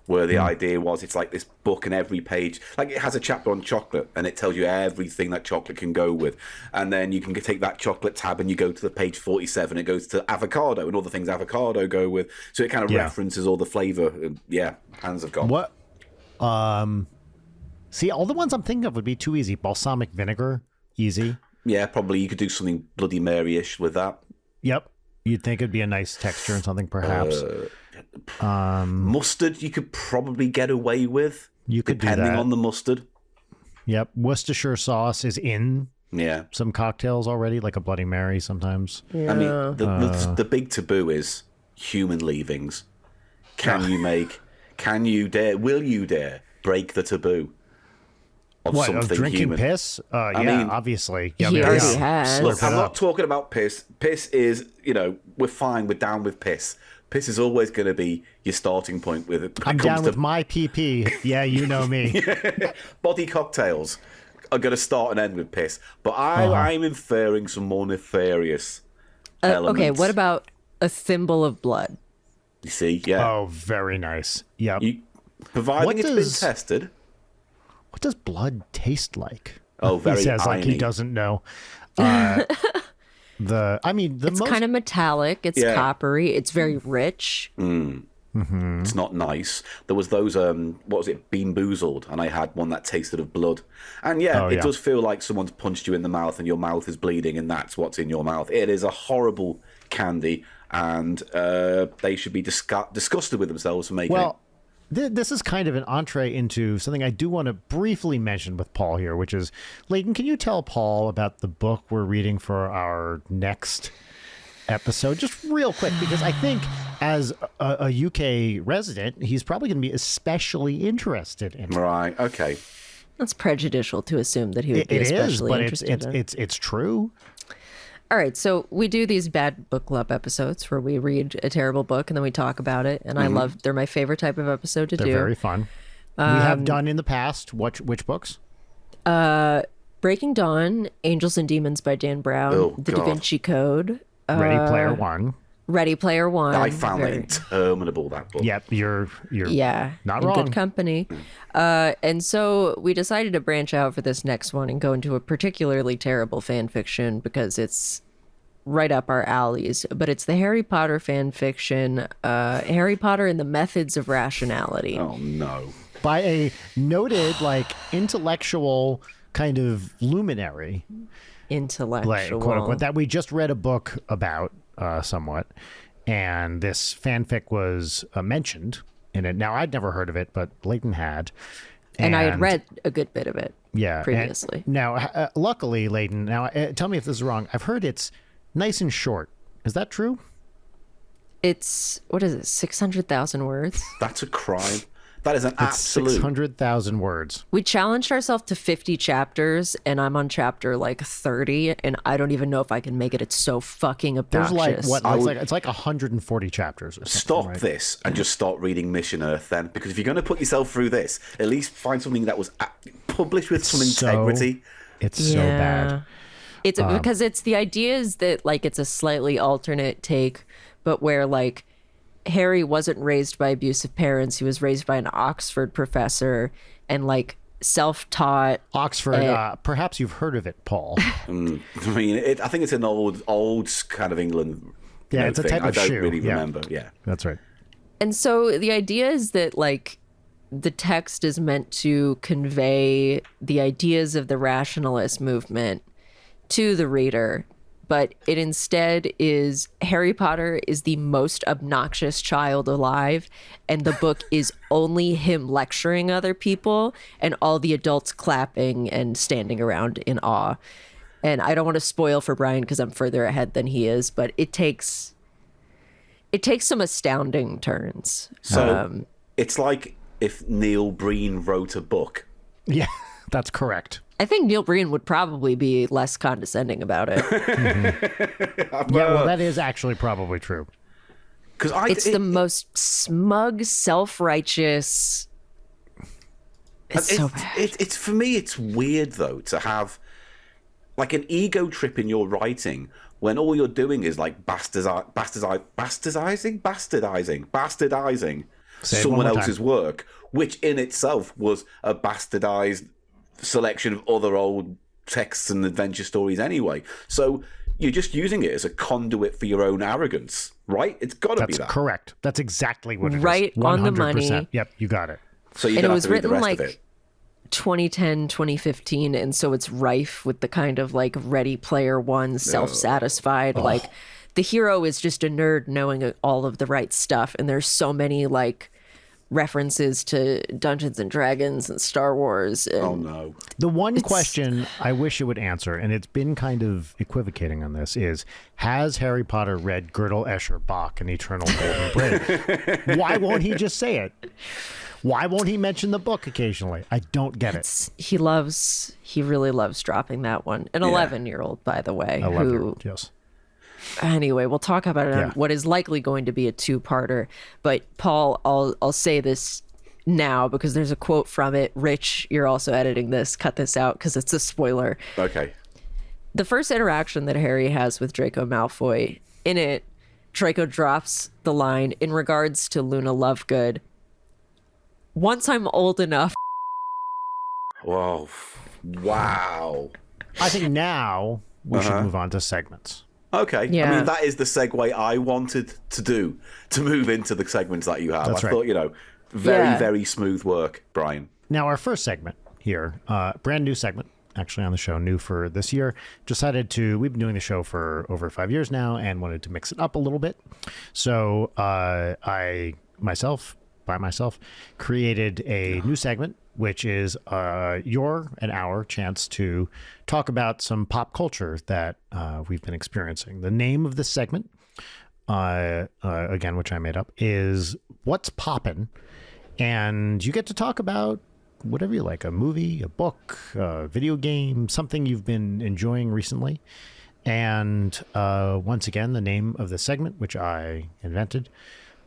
where the idea was it's like this book, and every page, like it has a chapter on chocolate, and it tells you everything that chocolate can go with. And then you can take that chocolate tab and you go to the page 47, it goes to avocado and all the things avocado go with. So it kind of references all the flavor. Hands have gone. What? See, all the ones I'm thinking of would be too easy. Balsamic vinegar, easy. Yeah, probably you could do something Bloody Mary-ish with that. Yep. You'd think it'd be a nice texture and something, perhaps. Mustard, you could probably get away with. You could do depending that. on the mustard. Yep. Worcestershire sauce is in Yeah. some cocktails already, like a Bloody Mary sometimes. Yeah. I mean, the big taboo is human leavings. Can you dare break the taboo of What, something of drinking human? piss? I Yeah, mean, obviously. he Yeah, already has. Look, I'm it not up. talking about piss. Piss is, we're fine. We're down with piss. Piss is always going to be your starting point with it. I'm down with my PP. Yeah, you know me. Body cocktails are going to start and end with piss. But I'm inferring some more nefarious elements. Okay, what about a thimble of blood? You see, yeah. Oh, very nice. Yep. Providing What it's does- been tested. What does blood taste like? Oh, very He says like he irony. doesn't know. The It's most kind of metallic. It's Yeah. coppery. It's very rich. It's not nice. There was those, what was it, Bean Boozled, and I had one that tasted of blood. And it does feel like someone's punched you in the mouth and your mouth is bleeding and that's what's in your mouth. It is a horrible candy, and they should be disgusted with themselves for making it. Well, this is kind of an entree into something I do want to briefly mention with Paul here, which is, Leighton, can you tell Paul about the book we're reading for our next episode? Just real quick, because I think as a UK resident, he's probably going to be especially interested in it. Right, okay. That's prejudicial to assume that he would be It is, especially but it's interested in. it's true. All right, so we do these bad book club episodes where we read a terrible book and then we talk about it, and they're my favorite type of episode to They're do. very fun. We have done in the past which books? Breaking Dawn, Angels and Demons by Dan Brown, Oh, The Da God. Vinci Code, Ready Player One. Ready Player One. I found that very- interminable, that book. Yep, you're not in wrong. good company. And so we decided to branch out for this next one and go into a particularly terrible fan fiction because it's right up our alleys. But it's the Harry Potter fan fiction, Harry Potter and the Methods of Rationality. Oh, no. By a noted intellectual kind of luminary, Intellectual. quote unquote, that we just read a book about somewhat, and this fanfic was mentioned in it. Now, I'd never heard of it, but Leighton had. And I had read a good bit of it previously. Now, luckily, Leighton, now tell me if this is wrong. I've heard it's nice and short. Is that true? It's, 600,000 words? That's a crime. That is an It's absolute... 600,000 words. We challenged ourselves to 50 chapters, and I'm on chapter 30, and I don't even know if I can make it. It's so fucking There's obnoxious. it's like 140 chapters or something. Stop right? this and just start reading Mission Earth then, because if you're going to put yourself through this, at least find something that was published with some integrity. It's so bad. It's because it's the idea is that it's a slightly alternate take, but where Harry wasn't raised by abusive parents. He was raised by an Oxford professor and self-taught. Oxford, perhaps you've heard of it, Paul. I mean, I think it's an old kind of England. Yeah, it's a thing. type of I don't shoe. really Yeah. remember. Yeah. That's right. And so the idea is that the text is meant to convey the ideas of the rationalist movement to the reader, but it instead is Harry Potter is the most obnoxious child alive, and the book is only him lecturing other people and all the adults clapping and standing around in awe. And I don't want to spoil for Brian because I'm further ahead than he is, but it takes some astounding turns. So it's like if Neil Breen wrote a book. Yeah, that's correct. I think Neil Breen would probably be less condescending about it. Yeah, well, that is actually probably true. Because It's the most smug, self-righteous. It's so bad. It's for me. It's weird though to have an ego trip in your writing when all you're doing is bastardizing someone else's work, which in itself was a bastardized selection of other old texts and adventure stories anyway. So you're just using it as a conduit for your own arrogance, right? It's got to be that. That's correct. That's exactly what it is. Right on the money. Yep, you got it. So you And don't it have was to read the written rest of like it. 2010, 2015, and so it's rife with the kind of like Ready Player One, self-satisfied, like the hero is just a nerd knowing all of the right stuff, and there's so many like references to Dungeons and Dragons and Star Wars. And Oh no. The one question I wish it would answer, and it's been kind of equivocating on this, is has Harry Potter read Gödel, Escher, Bach, and Eternal Golden Braid? Why won't he just say it? Why won't he mention the book occasionally? I don't get it. He really loves dropping that one. An 11-year-old, by the way, I love who it. Yes. anyway, we'll talk about it on what is likely going to be a two-parter. But Paul, I'll say this now because there's a quote from it. Rich, you're also editing this. Cut this out because it's a spoiler. Okay. The first interaction that Harry has with Draco Malfoy, in it, Draco drops the line in regards to Luna Lovegood. Once I'm old enough. Whoa. Wow. I think now we should move on to segments. Okay. Yeah. I mean, that is the segue I wanted to do, to move into the segments that you have. That's I right. thought, very, Yeah. very smooth work, Brian. Now, our first segment here, brand new segment, actually on the show, new for this year. We've been doing the show for over 5 years now and wanted to mix it up a little bit. So I myself created a new segment, which is our chance to talk about some pop culture that we've been experiencing. The name of this segment, again, which I made up, is What's Poppin'? And you get to talk about whatever you like, a movie, a book, a video game, something you've been enjoying recently. And once again, the name of the segment, which I invented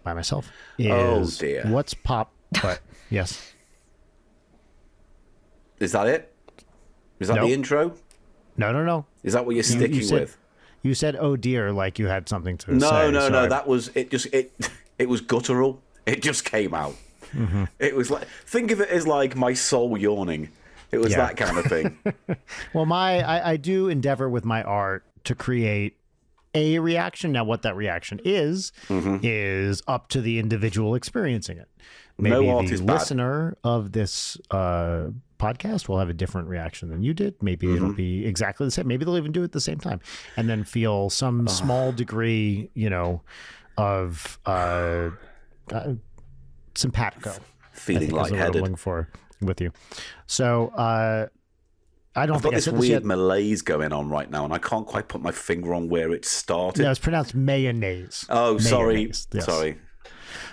by myself, is dear. What's Pop? But yes. Is that it? Is that Nope. the intro? No. Is that what you're sticking you said, with? You said, "Oh dear," like you had something to say. No. so I- That was it. It was guttural. It just came out. Mm-hmm. It was like, think of it as like my soul yawning. It was Yeah. that kind of thing. Well, I do endeavor with my art to create a reaction. Now, what that reaction is up to the individual experiencing it. Maybe No art the is bad. listener of this podcast will have a different reaction than you did. Maybe it'll be exactly the same. Maybe they'll even do it at the same time, and then feel some small degree, of simpatico. Feeling I think is the word I'm lightheaded. looking for with you. So I don't I've think got I this said this weird yet. malaise going on right now, and I can't quite put my finger on where it started. No, it's pronounced mayonnaise. Oh, sorry. Mayonnaise, yes. Sorry.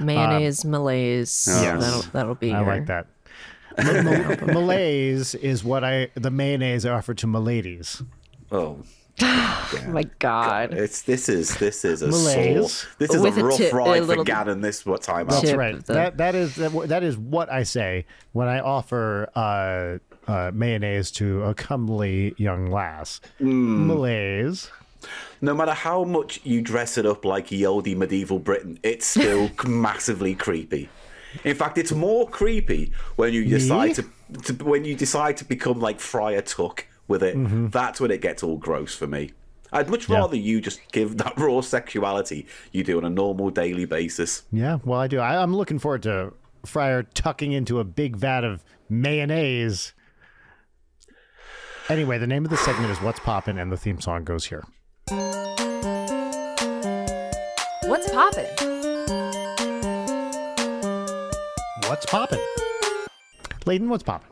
Mayonnaise, malaise. yes. That'll be I your... like that. Malaise is the mayonnaise I offer to miladies. Oh, Oh my God. this is a Malaise. sore. This is With a a rough tip- a ride for little- Gannon. This what time That's out. Tip right. the- That is what I say when I offer mayonnaise to a comely young lass. Malaise. No matter how much you dress it up like ye olde medieval Britain, it's still massively creepy. In fact, it's more creepy when you decide to become like Friar Tuck with it. That's when it gets all gross for me. I'd much rather you just give that raw sexuality you do on a normal daily basis. Yeah, well, I do. I'm looking forward to Friar tucking into a big vat of mayonnaise. Anyway, the name of the segment is What's Poppin', and the theme song goes here. What's poppin'? What's poppin'? Layden, what's poppin'?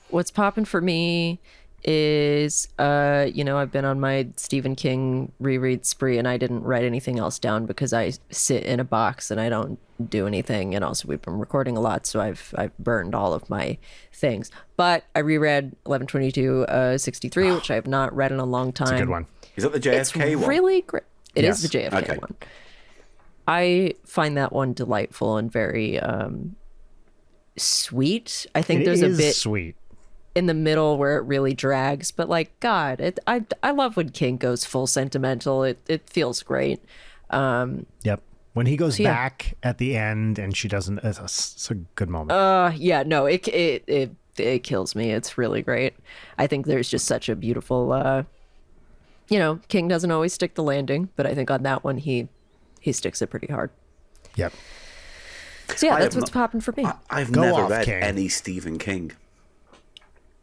What's poppin' for me is, I've been on my Stephen King reread spree, and I didn't write anything else down because I sit in a box and I don't do anything. And also, we've been recording a lot, so I've burned all of my things. But I reread 11/22/63, which I have not read in a long time. It's a good one. Is that the JFK It's one? really great. It is Yes. the JFK Okay. one. I find that one delightful and very sweet. I think there's a bit sweet. in the middle where it really drags, but like God, I love when King goes full sentimental. It feels great. Yep. When he goes yeah. back at the end and she doesn't, it's a good moment. Yeah, no, it kills me. It's really great. I think there's just such a beautiful, King doesn't always stick the landing, but I think on that one he sticks it pretty hard. Yep. So yeah, that's what's popping for me. I've Go never off, read King. any Stephen King.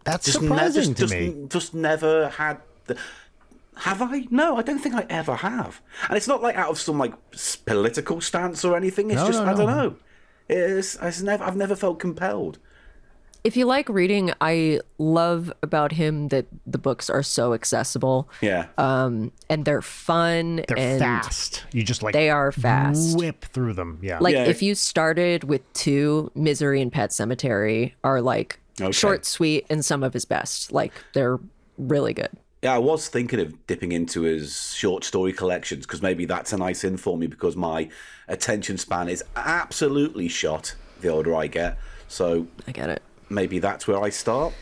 That's surprising to me. Just never had. Have I? No, I don't think I ever have. And it's not like out of some like political stance or anything. It's I don't know. I've never felt compelled. If you like reading, I love about him that the books are so accessible. Yeah. And they're fun. They're fast. You just they are fast. Whip through them. Yeah. If you started with 2, Misery and Pet Cemetery are short, sweet, and some of his best. They're really good. Yeah, I was thinking of dipping into his short story collections because maybe that's a nice in for me because my attention span is absolutely shot the older I get. So I get it. Maybe that's where I start.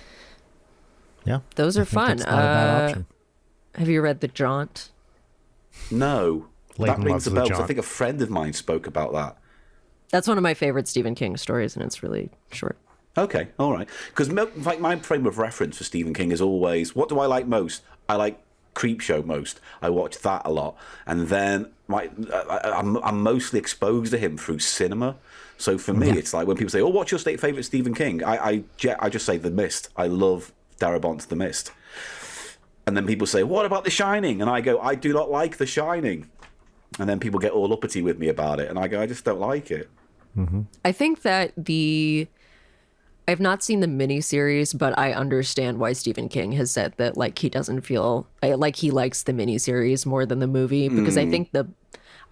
Yeah. Those are fun. That's not a bad option. Have you read The Jaunt? No. Leighton that rings loves a The bell. 'Cause I Jaunt. think a friend of mine spoke about that. That's one of my favorite Stephen King stories, and it's really short. Okay, all right. Because my frame of reference for Stephen King is always, what do I like most? I like CheapShow most. I watch that a lot. And then I'm mostly exposed to him through cinema. So for me, it's like when people say, oh, what's your favourite Stephen King? I just say The Mist. I love Darabont's The Mist. And then people say, what about The Shining? And I go, I do not like The Shining. And then people get all uppity with me about it. And I go, I just don't like it. Mm-hmm. I think that I've not seen the miniseries, but I understand why Stephen King has said that he doesn't feel like he likes the miniseries more than the movie because I think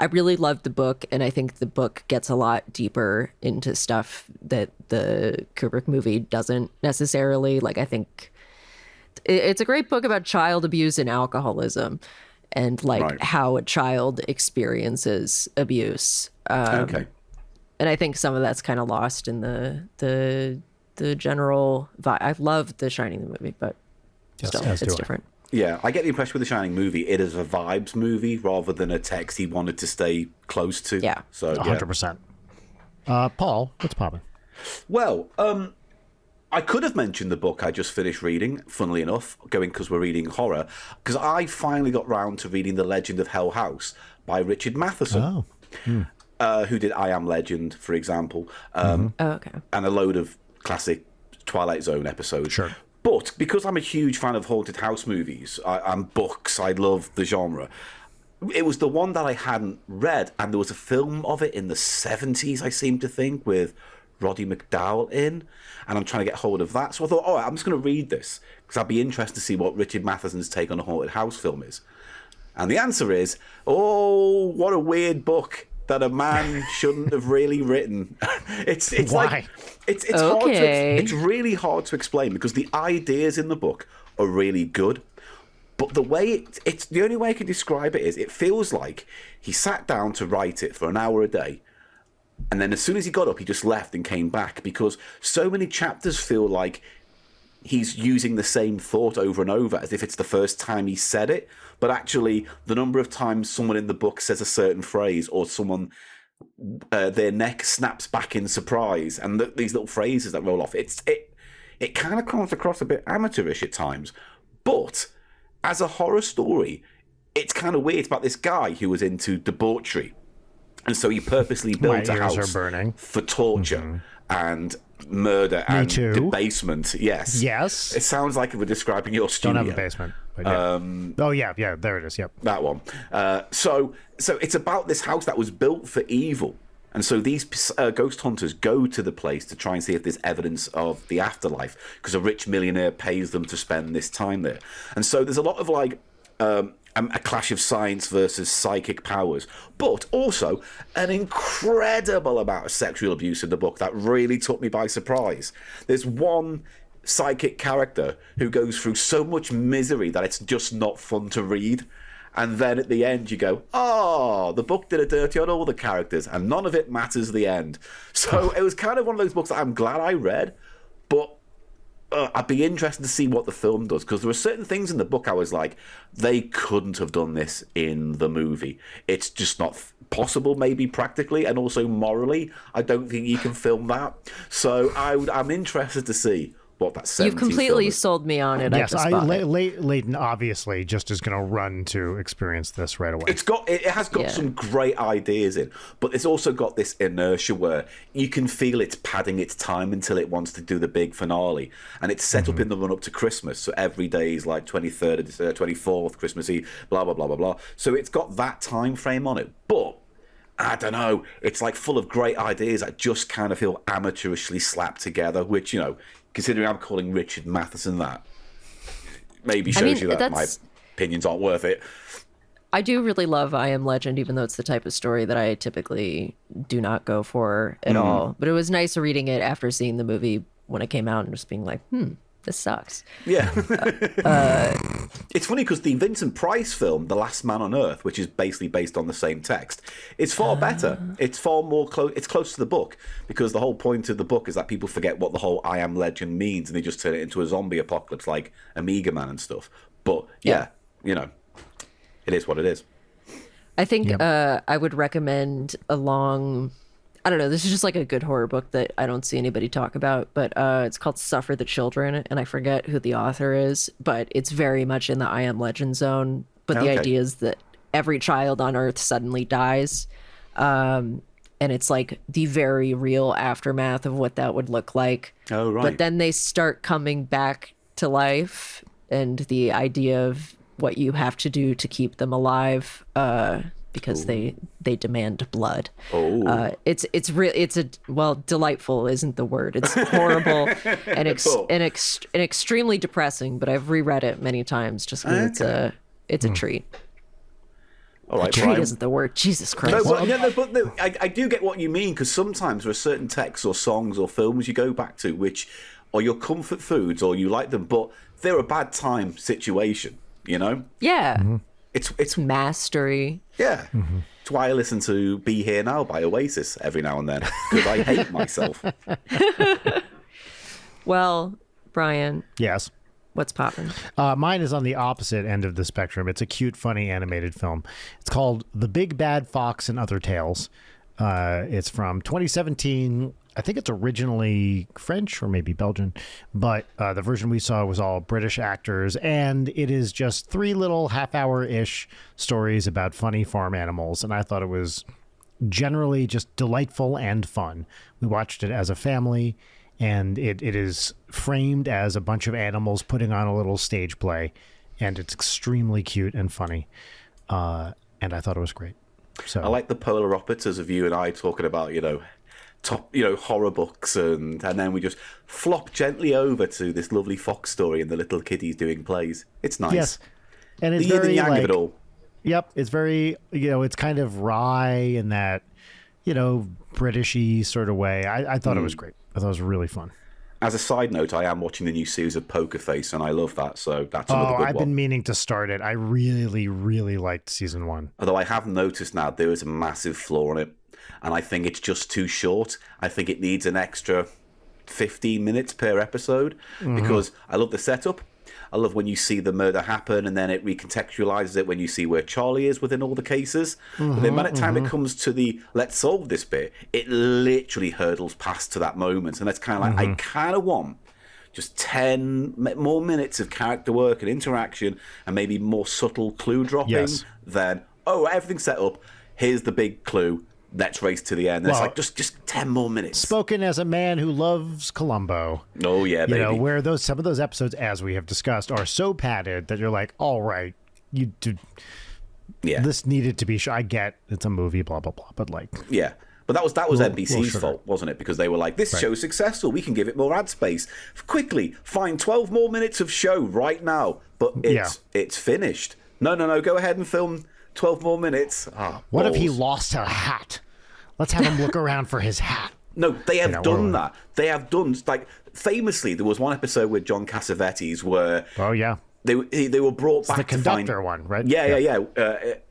I really loved the book, and I think the book gets a lot deeper into stuff that the Kubrick movie doesn't necessarily. I think it's a great book about child abuse and alcoholism and how a child experiences abuse. Okay. And I think some of that's kind of lost in the general vibe. I love The Shining, the movie, but still, it's different. Yeah, I get the impression with The Shining movie, it is a vibes movie rather than a text he wanted to stay close to. Yeah. So 100%. Paul, what's popping? Well, I could have mentioned the book I just finished reading, funnily enough, because we're reading horror, because I finally got round to reading The Legend of Hell House by Richard Matheson, who did I Am Legend, for example, okay. and a load of classic Twilight Zone episodes. Sure. But because I'm a huge fan of haunted house movies and books, I love the genre. It was the one that I hadn't read, and there was a film of it in the 70s, I seem to think, with Roddy McDowall in, and I'm trying to get hold of that. So I thought, all right, I'm just going to read this, because I'd be interested to see what Richard Matheson's take on a haunted house film is. And the answer is, oh, what a weird book that a man shouldn't have really written. It's Why? like it's Okay. hard to, it's really hard to explain because the ideas in the book are really good, but the way it's the only way I can describe it is it feels like he sat down to write it for an hour a day, and then as soon as he got up, he just left and came back because so many chapters feel like he's using the same thought over and over as if it's the first time he said it. But actually, the number of times someone in the book says a certain phrase or someone, their neck snaps back in surprise, and these little phrases that roll off, it kind of comes across a bit amateurish at times. But as a horror story, it's kind of weird. It's about this guy who was into debauchery. And so he purposely built a house for torture and murder and debasement. Yes. Yes. It sounds like we're describing your studio. Don't have a basement. But yeah. Yeah, there it is. Yep. That one. So it's about this house that was built for evil. And so these ghost hunters go to the place to try and see if there's evidence of the afterlife because a rich millionaire pays them to spend this time there. And so there's a lot of a clash of science versus psychic powers, but also an incredible amount of sexual abuse in the book that really took me by surprise. There's one psychic character who goes through so much misery that it's just not fun to read. And then at the end you go, oh, the book did a dirty on all the characters and none of it matters the end. So it was kind of one of those books that I'm glad I read, but I'd be interested to see what the film does, because there were certain things in the book I was like, they couldn't have done this in the movie. It's just not possible, maybe practically, and also morally. I don't think you can film that. So I'm interested to see what that 70s You've completely film is. sold me on it. Yes, I just bought it. Leighton obviously just is going to run to experience this right away. It has got some great ideas in, but it's also got this inertia where you can feel it's padding its time until it wants to do the big finale, and it's set up in the run up to Christmas. So every day is like 23rd, 24th, Christmas Eve, blah blah blah blah blah. So it's got that time frame on it, but I don't know. It's like full of great ideas that just kind of feel amateurishly slapped together, which, considering I'm calling Richard Matheson that, maybe shows you that my opinions aren't worth it. I do really love I Am Legend, even though it's the type of story that I typically do not go for at all. But it was nice reading it after seeing the movie when it came out and just being like, this sucks. Yeah. It's funny because the Vincent Price film, The Last Man on Earth, which is basically based on the same text, it's far better. It's far more close. It's close to the book, because the whole point of the book is that people forget what the whole I Am Legend means, and they just turn it into a zombie apocalypse like Amiga Man and stuff. But yeah, it is what it is. I think I would recommend I don't know, this is just like a good horror book that I don't see anybody talk about, but it's called Suffer the Children, and I forget who the author is, but it's very much in the I Am Legend zone. But the idea is that every child on Earth suddenly dies, and it's like the very real aftermath of what that would look like. Oh, right. But then they start coming back to life, and the idea of what you have to do to keep them alive, because they demand blood. Delightful isn't the word. It's horrible and extremely depressing. But I've reread it many times just because it's a treat. All right, treat isn't the word. Jesus Christ. No, I do get what you mean, because sometimes there are certain texts or songs or films you go back to which are your comfort foods, or you like them, but they're a bad time situation. Yeah. It's mastery. Yeah. It's why I listen to Be Here Now by Oasis every now and then, because I hate myself. Well, Brian. Yes. What's poppin'? Mine is on the opposite end of the spectrum. It's a cute, funny animated film. It's called The Big Bad Fox and Other Tales. It's from 2017. I think it's originally French or maybe Belgian, but the version we saw was all British actors, and it is just 3 little half-hour-ish stories about funny farm animals, and I thought it was generally just delightful and fun. We watched it as a family, and it is framed as a bunch of animals putting on a little stage play, and it's extremely cute and funny, and I thought it was great. So I like the polar opposites of you and I talking about, top, horror books, and then we just flop gently over to this lovely fox story and the little kiddies doing plays. It's nice. Yes, and it's the yin very and yang of it all. Yep, it's very it's kind of wry in that Britishy sort of way. I thought it was great. I thought it was really fun. As a side note, I am watching the new series of Poker Face, and I love that. So that's another good one. I've been meaning to start it. I really, really liked season 1. Although I have noticed now there is a massive flaw in it, and I think it's just too short. I think it needs an extra 15 minutes per episode, because I love the setup. I love when you see the murder happen, and then it recontextualizes it when you see where Charlie is within all the cases. But then by the time it comes to the let's solve this bit, it literally hurdles past to that moment. And that's kind of like, I kind of want just 10 more minutes of character work and interaction, and maybe more subtle clue dropping than, everything's set up, here's the big clue, let's race to the end. It's like just 10 more minutes. Spoken as a man who loves Columbo. Oh yeah, baby. Where some of those episodes, as we have discussed, are so padded that you're like, all right, this needed to be. I get it's a movie, blah blah blah, but But that was NBC's fault, wasn't it? Because they were like, this show's successful, we can give it more ad space. Quickly, find 12 more minutes of show right now. But it's finished. No, go ahead and film 12 more minutes. What if he lost a hat? Let's have him look around for his hat. No, they have done that. They have done, famously, there was one episode with John Cassavetes where they were brought back the to find conductor one, right? Yeah.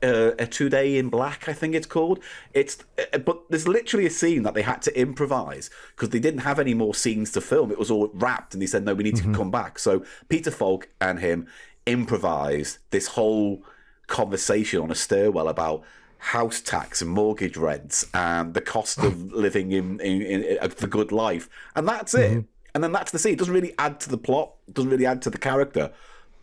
A 2 Day in Black, I think it's called. But there's literally a scene that they had to improvise because they didn't have any more scenes to film. It was all wrapped, and they said, no, we need to come back. So Peter Falk and him improvised this whole conversation on a stairwell about house tax and mortgage rents and the cost of living in the good life, and that's it. And then that's the scene. It doesn't really add to the plot, doesn't really add to the character,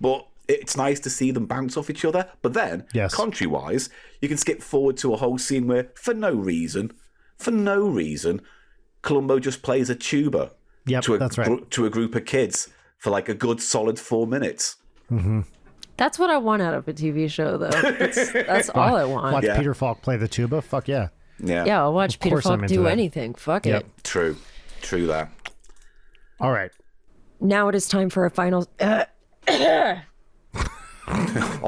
but it's nice to see them bounce off each other. But then, country-wise, you can skip forward to a whole scene where, for no reason, Columbo just plays a tuba to a group of kids for like a good solid 4 minutes. That's what I want out of a TV show, though. That's all I want. Watch Peter Falk play the tuba? Fuck yeah. Yeah, I'll watch Peter Falk do anything. Fuck it. True that. All right. Now it is time for a final... Our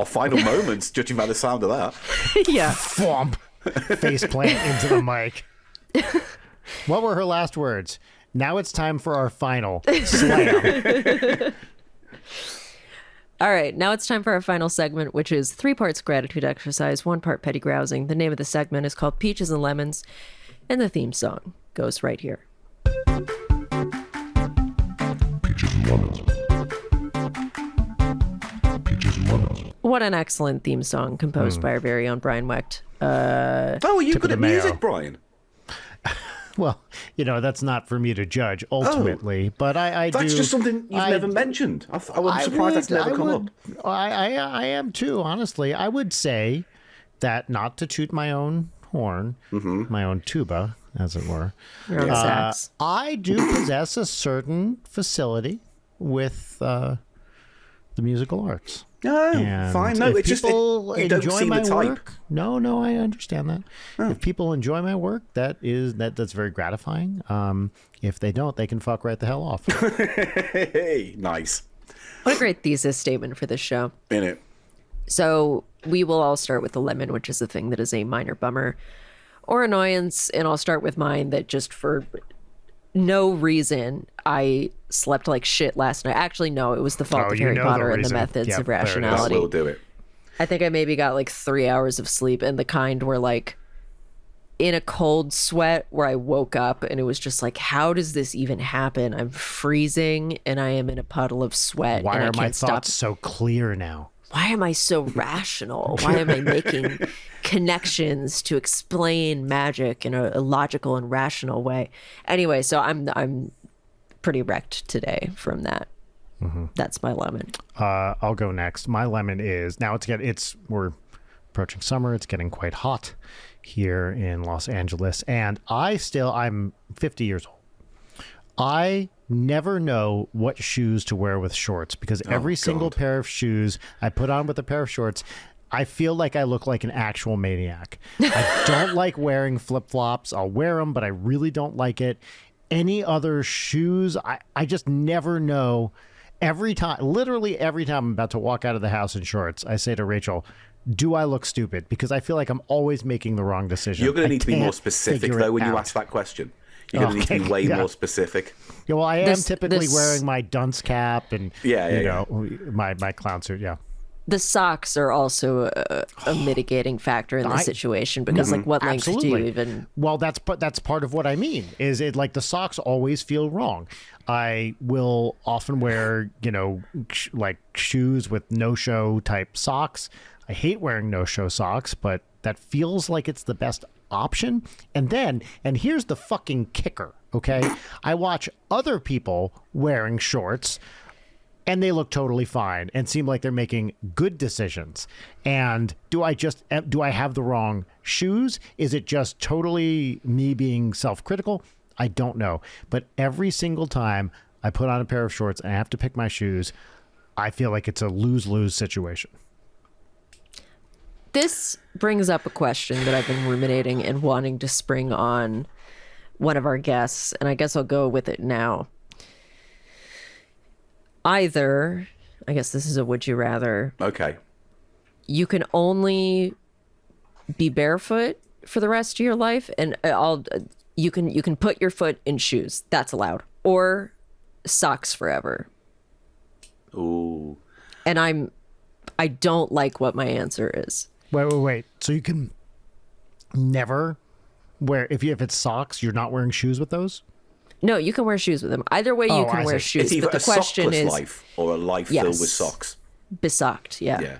final moments, judging by the sound of that. Yeah. Thwomp. Face plant into the mic. What were her last words? Now it's time for our final slam. All right, now it's time for our final segment, which is 3 parts gratitude exercise, 1 part petty grousing. The name of the segment is called Peaches and Lemons, and the theme song goes right here. Peaches and Lemons. Peaches and Lemons. What an excellent theme song composed by our very own Brian Wecht. Are you good at music, Brian? Well, that's not for me to judge ultimately, but I do. That's just something you've never mentioned. I'm surprised that's never come up. I am too, honestly. I would say that, not to toot my own horn, my own tuba, as it were. Your own sax. I do possess a certain facility with the musical arts. Oh, fine. No, it's just you don't enjoy seem my the type. work. No, I understand that. Oh. If people enjoy my work, that's very gratifying. If they don't, they can fuck right the hell off. Hey, nice. What a great thesis statement for this show. In it. So we will all start with the lemon, which is the thing that is a minor bummer or annoyance, and I'll start with mine that just for no reason I slept like shit last night. Actually, no, it was the fault of Harry Potter and the methods of rationality. We'll do it. I think I maybe got like 3 hours of sleep, and the kind where like in a cold sweat where I woke up and it was just like, how does this even happen? I'm freezing and I am in a puddle of sweat. Why and are I my can't thoughts stop. so clear now? Why am I so rational? Why am I making connections to explain magic in a logical and rational way? Anyway, so I'm pretty wrecked today from that. That's my lemon. I'll go next. My lemon is, now we're approaching summer. It's getting quite hot here in Los Angeles, and I'm 50 years old. I never know what shoes to wear with shorts because every single pair of shoes I put on with a pair of shorts, I feel like I look like an actual maniac. I don't like wearing flip-flops. I'll wear them, but I really don't like it. Any other shoes, I just never know. Literally every time I'm about to walk out of the house in shorts, I say to Rachel, do I look stupid? Because I feel like I'm always making the wrong decision. You're going to need to be more specific, though, when you ask that question. You're going to need to be way more specific. Yeah, well, I am typically wearing my dunce cap and my clown suit. Yeah. The socks are also a mitigating factor in this situation because, like, what length do you even? Well, that's part of what I mean. Is it like the socks always feel wrong? I will often wear, like shoes with no-show type socks. I hate wearing no-show socks, but that feels like it's the best option. And here's the fucking kicker, okay? I watch other people wearing shorts and they look totally fine and seem like they're making good decisions. And do I have the wrong shoes? Is it just totally me being self-critical? I don't know. But every single time I put on a pair of shorts and I have to pick my shoes, I feel like it's a lose-lose situation. This brings up a question that I've been ruminating and wanting to spring on one of our guests, and I guess I'll go with it now. Either, I guess this is a would you rather. Okay. You can only be barefoot for the rest of your life, and you can put your foot in shoes. That's allowed. Or socks forever. Ooh. And I don't like what my answer is. Wait. So you can never wear if it's socks, you're not wearing shoes with those? No, you can wear shoes with them. Either way, you can wear shoes. It's either but the a question sockless is life or a life filled with socks. Besocked, yeah. Yeah.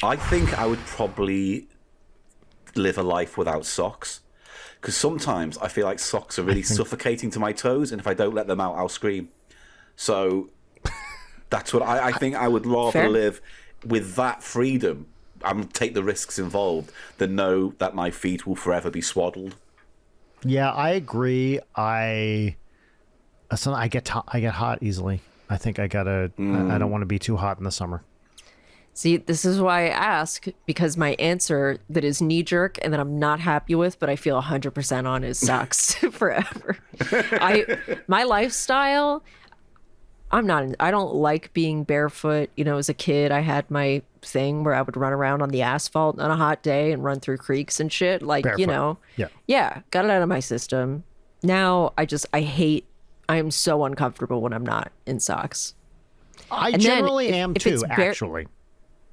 I think I would probably live a life without socks. Because sometimes I feel like socks are really suffocating to my toes, and if I don't let them out, I'll scream. So that's what I think. I would rather live with that freedom and take the risks involved than know that my feet will forever be swaddled. Yeah, I agree. I get hot easily. I think I gotta. I don't want to be too hot in the summer. See, this is why I ask, because my answer that is knee-jerk and that I'm not happy with, but I feel 100% on, is socks forever. My lifestyle, I don't like being barefoot. You know, as a kid, I had my thing where I would run around on the asphalt on a hot day and run through creeks and shit. Like, barefoot. You know. Yeah, got it out of my system. Now, I am so uncomfortable when I'm not in socks. I generally am too, actually.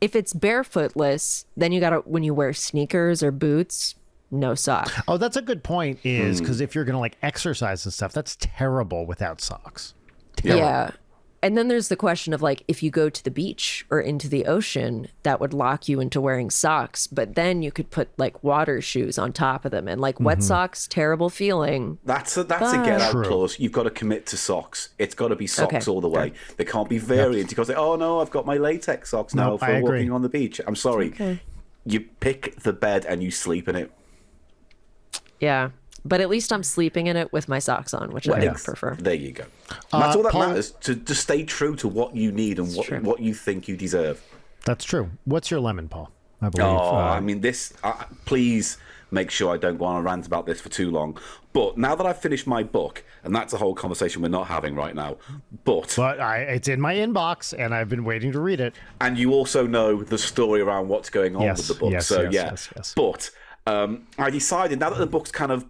If it's barefootless, then you gotta, when you wear sneakers or boots, no sock. Oh, that's a good point, is because if you're gonna like exercise and stuff, that's terrible without socks. Terrible. Yeah. And then there's the question of like, if you go to the beach or into the ocean, that would lock you into wearing socks. But then you could put like water shoes on top of them, and like wet socks, terrible feeling. That's a get out clause. You've got to commit to socks. It's got to be socks all the way. There can't be variants. You can't say, "Oh no, I've got my latex socks now for walking on the beach." I'm sorry. Okay. You pick the bed and you sleep in it. Yeah. But at least I'm sleeping in it with my socks on, which I prefer. There you go. And that's all that matters, to stay true to what you need and what you think you deserve. That's true. What's your lemon, Paul? I believe. I mean, this. Please make sure I don't go on a rant about this for too long. But now that I've finished my book, and that's a whole conversation we're not having right now, but it's in my inbox, and I've been waiting to read it. And you also know the story around what's going on with the book. Yes. But I decided, now that the book's kind of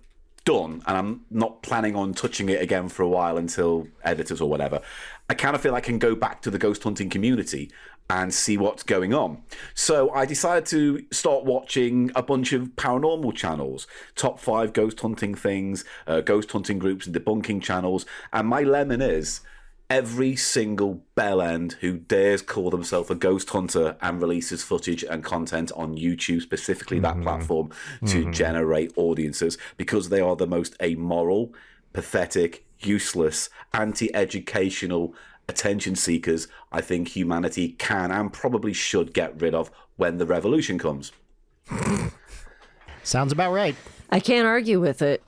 done, and I'm not planning on touching it again for a while until editors or whatever, I kind of feel I can go back to the ghost hunting community and see what's going on. So I decided to start watching a bunch of paranormal channels, top 5 ghost hunting things, ghost hunting groups and debunking channels. And my lemon is every single bellend who dares call themselves a ghost hunter and releases footage and content on YouTube, specifically that platform, to generate audiences, because they are the most amoral, pathetic, useless, anti-educational attention seekers I think humanity can and probably should get rid of when the revolution comes. Sounds about right. I can't argue with it.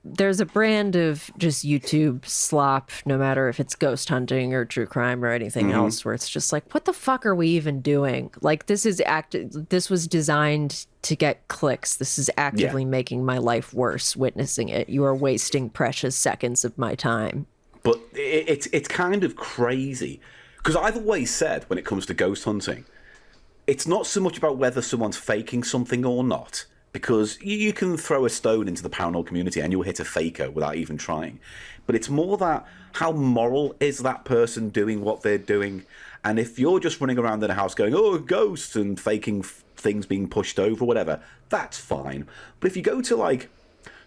There's a brand of just YouTube slop, no matter if it's ghost hunting or true crime or anything else, where it's just like, what the fuck are we even doing? Like, this was designed to get clicks. This is actively making my life worse witnessing it. You are wasting precious seconds of my time. But it's kind of crazy, because I've always said, when it comes to ghost hunting, it's not so much about whether someone's faking something or not. Because you can throw a stone into the paranormal community and you'll hit a faker without even trying. But it's more that, how moral is that person doing what they're doing? And if you're just running around in a house going, oh, ghosts, and faking things being pushed over or whatever, that's fine. But if you go to, like,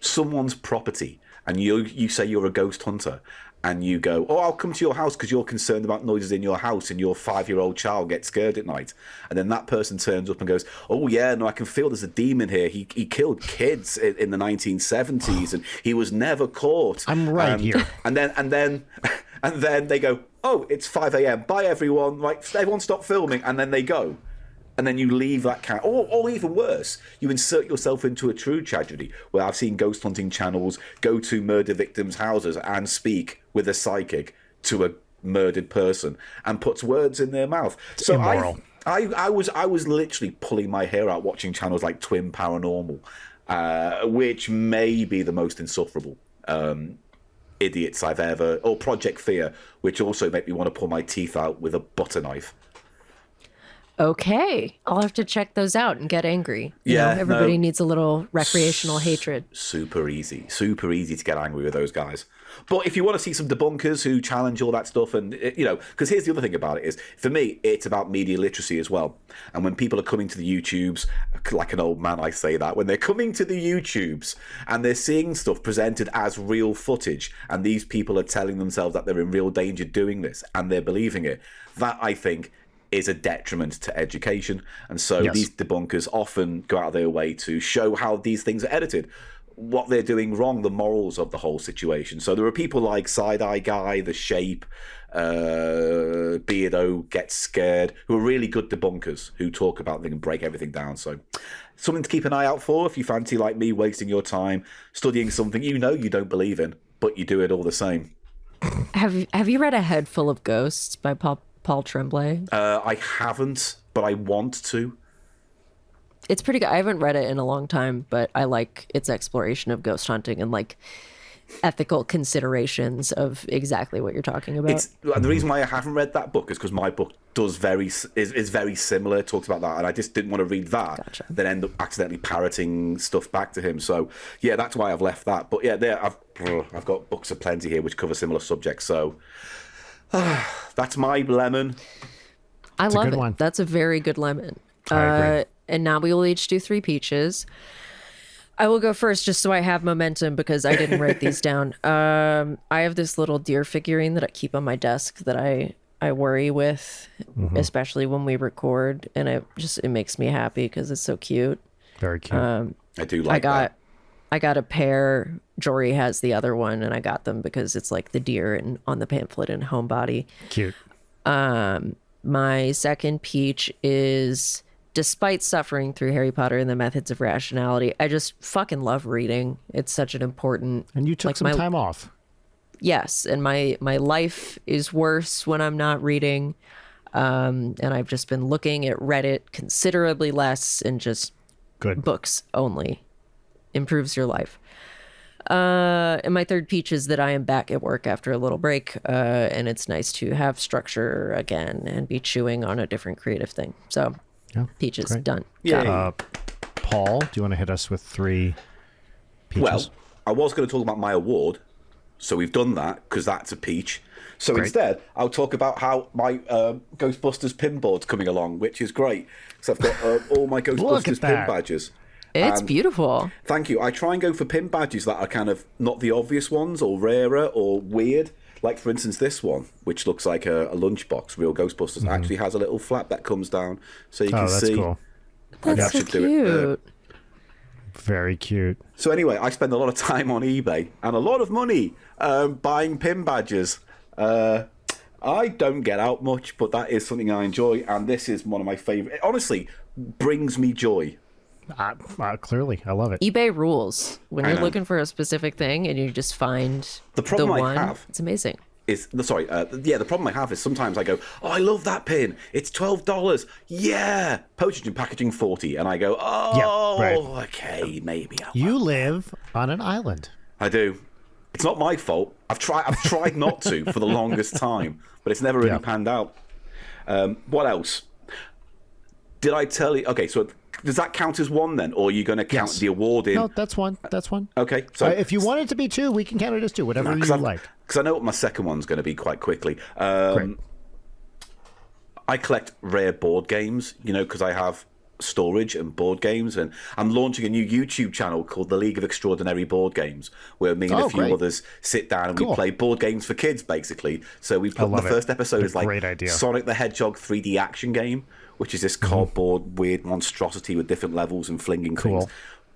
someone's property and you say you're a ghost hunter, and you go, oh, I'll come to your house because you're concerned about noises in your house and your 5-year-old child gets scared at night. And then that person turns up and goes, oh, yeah, no, I can feel there's a demon here. He killed kids in the 1970s and he was never caught. I'm right here. And then they go, oh, it's 5 a.m. Bye, everyone. Like, everyone stop filming. And then they go. And then you leave that kind or even worse, you insert yourself into a true tragedy, where I've seen ghost hunting channels go to murder victims' houses and speak with a psychic to a murdered person and puts words in their mouth. So immoral. I was literally pulling my hair out watching channels like Twin Paranormal, which may be the most insufferable idiots I've ever, or Project Fear, which also make me want to pull my teeth out with a butter knife. Okay, I'll have to check those out and get angry. Everybody needs a little recreational hatred. Super easy to get angry with those guys. But if you want to see some debunkers who challenge all that stuff, and because here's the other thing about it is, for me, it's about media literacy as well. And when people are coming to the YouTubes, like an old man, I say that, when they're coming to the YouTubes and they're seeing stuff presented as real footage, and these people are telling themselves that they're in real danger doing this, and they're believing it, that I think is a detriment to education. And so these debunkers often go out of their way to show how these things are edited, what they're doing wrong, the morals of the whole situation. So there are people like Side-Eye Guy, The Shape, Beardo Gets Scared, who are really good debunkers who talk about things and break everything down. So something to keep an eye out for if you fancy, like me, wasting your time studying something you don't believe in, but you do it all the same. Have you read A Head Full of Ghosts by Paul Tremblay? I haven't, but I want to. It's pretty good. I haven't read it in a long time, but I like its exploration of ghost hunting and like ethical considerations of exactly what you're talking about. The reason why I haven't read that book is because my book is very similar. It talks about that, and I just didn't want to read that. Gotcha. Then end up accidentally parroting stuff back to him. So yeah, that's why I've left that. But yeah, I've got books aplenty here which cover similar subjects. So that's my lemon. I love it. One. That's a very good lemon. I agree. And now we will each do 3 peaches. I will go first just so I have momentum because I didn't write these down. I have this little deer figurine that I keep on my desk that I worry with, especially when we record, and it makes me happy because it's so cute. Very cute. I do like that. I got a pair. Jory has the other one, and I got them because it's like the deer and on the pamphlet and homebody. Cute. My second peach is, despite suffering through Harry Potter and the Methods of Rationality, I just fucking love reading. It's such an important... And you took some time off. Yes, and my life is worse when I'm not reading. And I've just been looking at Reddit considerably less and just books only. Improves your life. And my third peach is that I am back at work after a little break, and it's nice to have structure again and be chewing on a different creative thing. So... Yeah, peaches, great. Done. Yeah. Paul, do you want to hit us with 3 peaches? Well, I was going to talk about my award, so we've done that because that's a peach. So instead, I'll talk about how my Ghostbusters pinboard's coming along, which is great. So I've got all my Ghostbusters pin badges. It's beautiful. Thank you. I try and go for pin badges that are kind of not the obvious ones or rarer or weird. Like, for instance, this one, which looks like a lunchbox, Real Ghostbusters, actually has a little flap that comes down so you can see. That's cool. That's so cute. Very cute. So anyway, I spend a lot of time on eBay and a lot of money buying pin badges. I don't get out much, but that is something I enjoy, and this is one of my favorite. It honestly brings me joy. Clearly, I love it. eBay rules. When you're looking for a specific thing and you just find the problem one, I have, it's amazing. The problem I have is sometimes I go, oh, I love that pin. It's $12. Yeah. Postage and packaging $40, and I go, okay, maybe. You live on an island. I do. It's not my fault. I've tried not to for the longest time, but it's never really panned out. What else? Did I tell you? Okay, so does that count as 1 then, or are you going to count the award in? No, that's 1. That's 1. Okay, so if you want it to be 2, we can count it as 2. Whatever you like. Because I know what my second one's going to be quite quickly. Great. I collect rare board games, because I have storage and board games, and I'm launching a new YouTube channel called The League of Extraordinary Board Games, where me and a few others sit down and we play board games for kids, basically. So we put the first episode is like Sonic the Hedgehog 3D action game, which is this cardboard weird monstrosity with different levels and flinging things.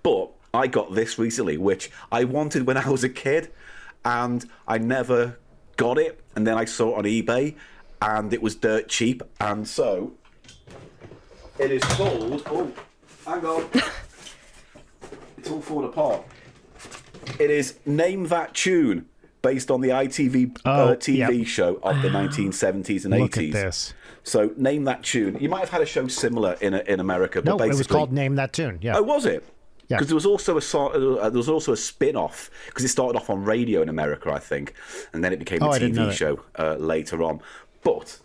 But I got this recently, which I wanted when I was a kid, and I never got it. And then I saw it on eBay, and it was dirt cheap, and so it is called... Oh, hang on. It's all falling apart. It is Name That Tune, based on the ITV TV show of the 1970s and 80s. Look at this. So, Name That Tune. You might have had a show similar in America, but basically... it was called Name That Tune, yeah. Oh, was it? Yeah. Because there was also a spin-off, because it started off on radio in America, I think, and then it became a TV show later on. But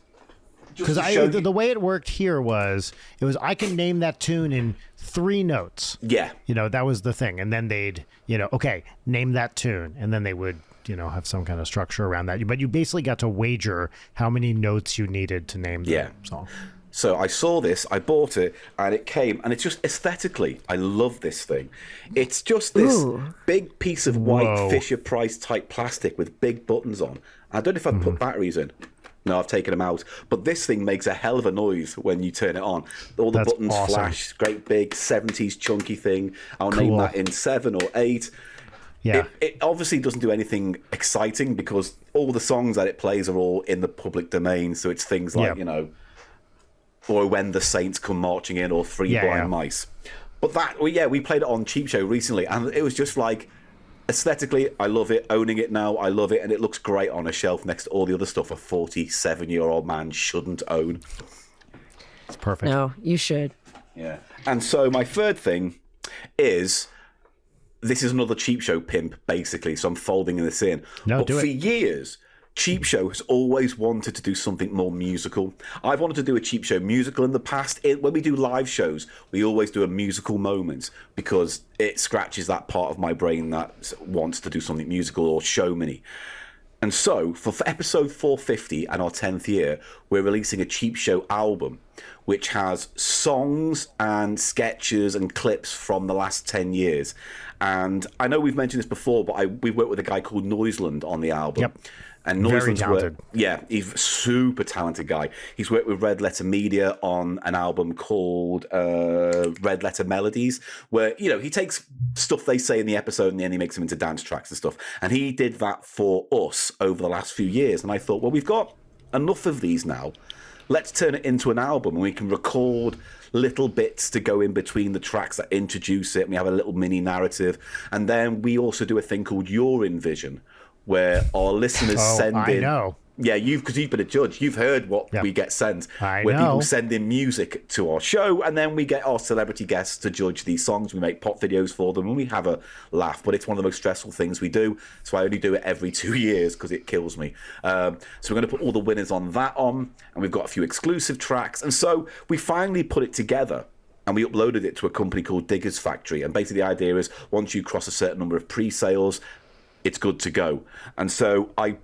Because the way it worked here was I can name that tune in 3 notes. Yeah. That was the thing. And then they'd, okay, name that tune. And then they would, have some kind of structure around that. But you basically got to wager how many notes you needed to name the song. So I saw this, I bought it, and it came, and it's just aesthetically, I love this thing. It's just this big piece of white Fisher-Price type plastic with big buttons on. I don't know if I've put batteries in. No, I've taken them out. But this thing makes a hell of a noise when you turn it on. All the buttons flash, great big 70s chunky thing. I'll name that in 7 or 8. Yeah. It obviously doesn't do anything exciting because all the songs that it plays are all in the public domain. So it's things like, or When the Saints Come Marching In, or Three Blind Mice. But we played it on Cheap Show recently, and it was just like, aesthetically, I love it. Owning it now, I love it, and it looks great on a shelf next to all the other stuff a 47-year-old man shouldn't own. It's perfect. No, you should. Yeah. And so my third thing is, this is another Cheap Show pimp, basically, so I'm folding this in. But for years, Cheap Show has always wanted to do something more musical. I've wanted to do a Cheap Show musical in the past. When we do live shows, we always do a musical moment because it scratches that part of my brain that wants to do something musical or showmany. And so, for episode 450 and our 10th year, we're releasing a Cheap Show album, which has songs and sketches and clips from the last 10 years. And I know we've mentioned this before, but we worked with a guy called Noiseland on the album. Yep. And Very talented. He's a super talented guy. He's worked with Red Letter Media on an album called Red Letter Melodies, where, he takes stuff they say in the episode and then he makes them into dance tracks and stuff. And he did that for us over the last few years. And I thought, well, we've got enough of these now. Let's turn it into an album and we can record little bits to go in between the tracks that introduce it. And we have a little mini narrative. And then we also do a thing called Your Envision, where our listeners send in. I know. Yeah, because you've been a judge. You've heard what we get sent. Where people send in music to our show, and then we get our celebrity guests to judge these songs. We make pop videos for them, and we have a laugh. But it's one of the most stressful things we do, so I only do it every 2 years because it kills me. So we're going to put all the winners on that and we've got a few exclusive tracks. And so we finally put it together. And we uploaded it to a company called Diggers Factory. And basically the idea is once you cross a certain number of pre-sales, it's good to go. And so I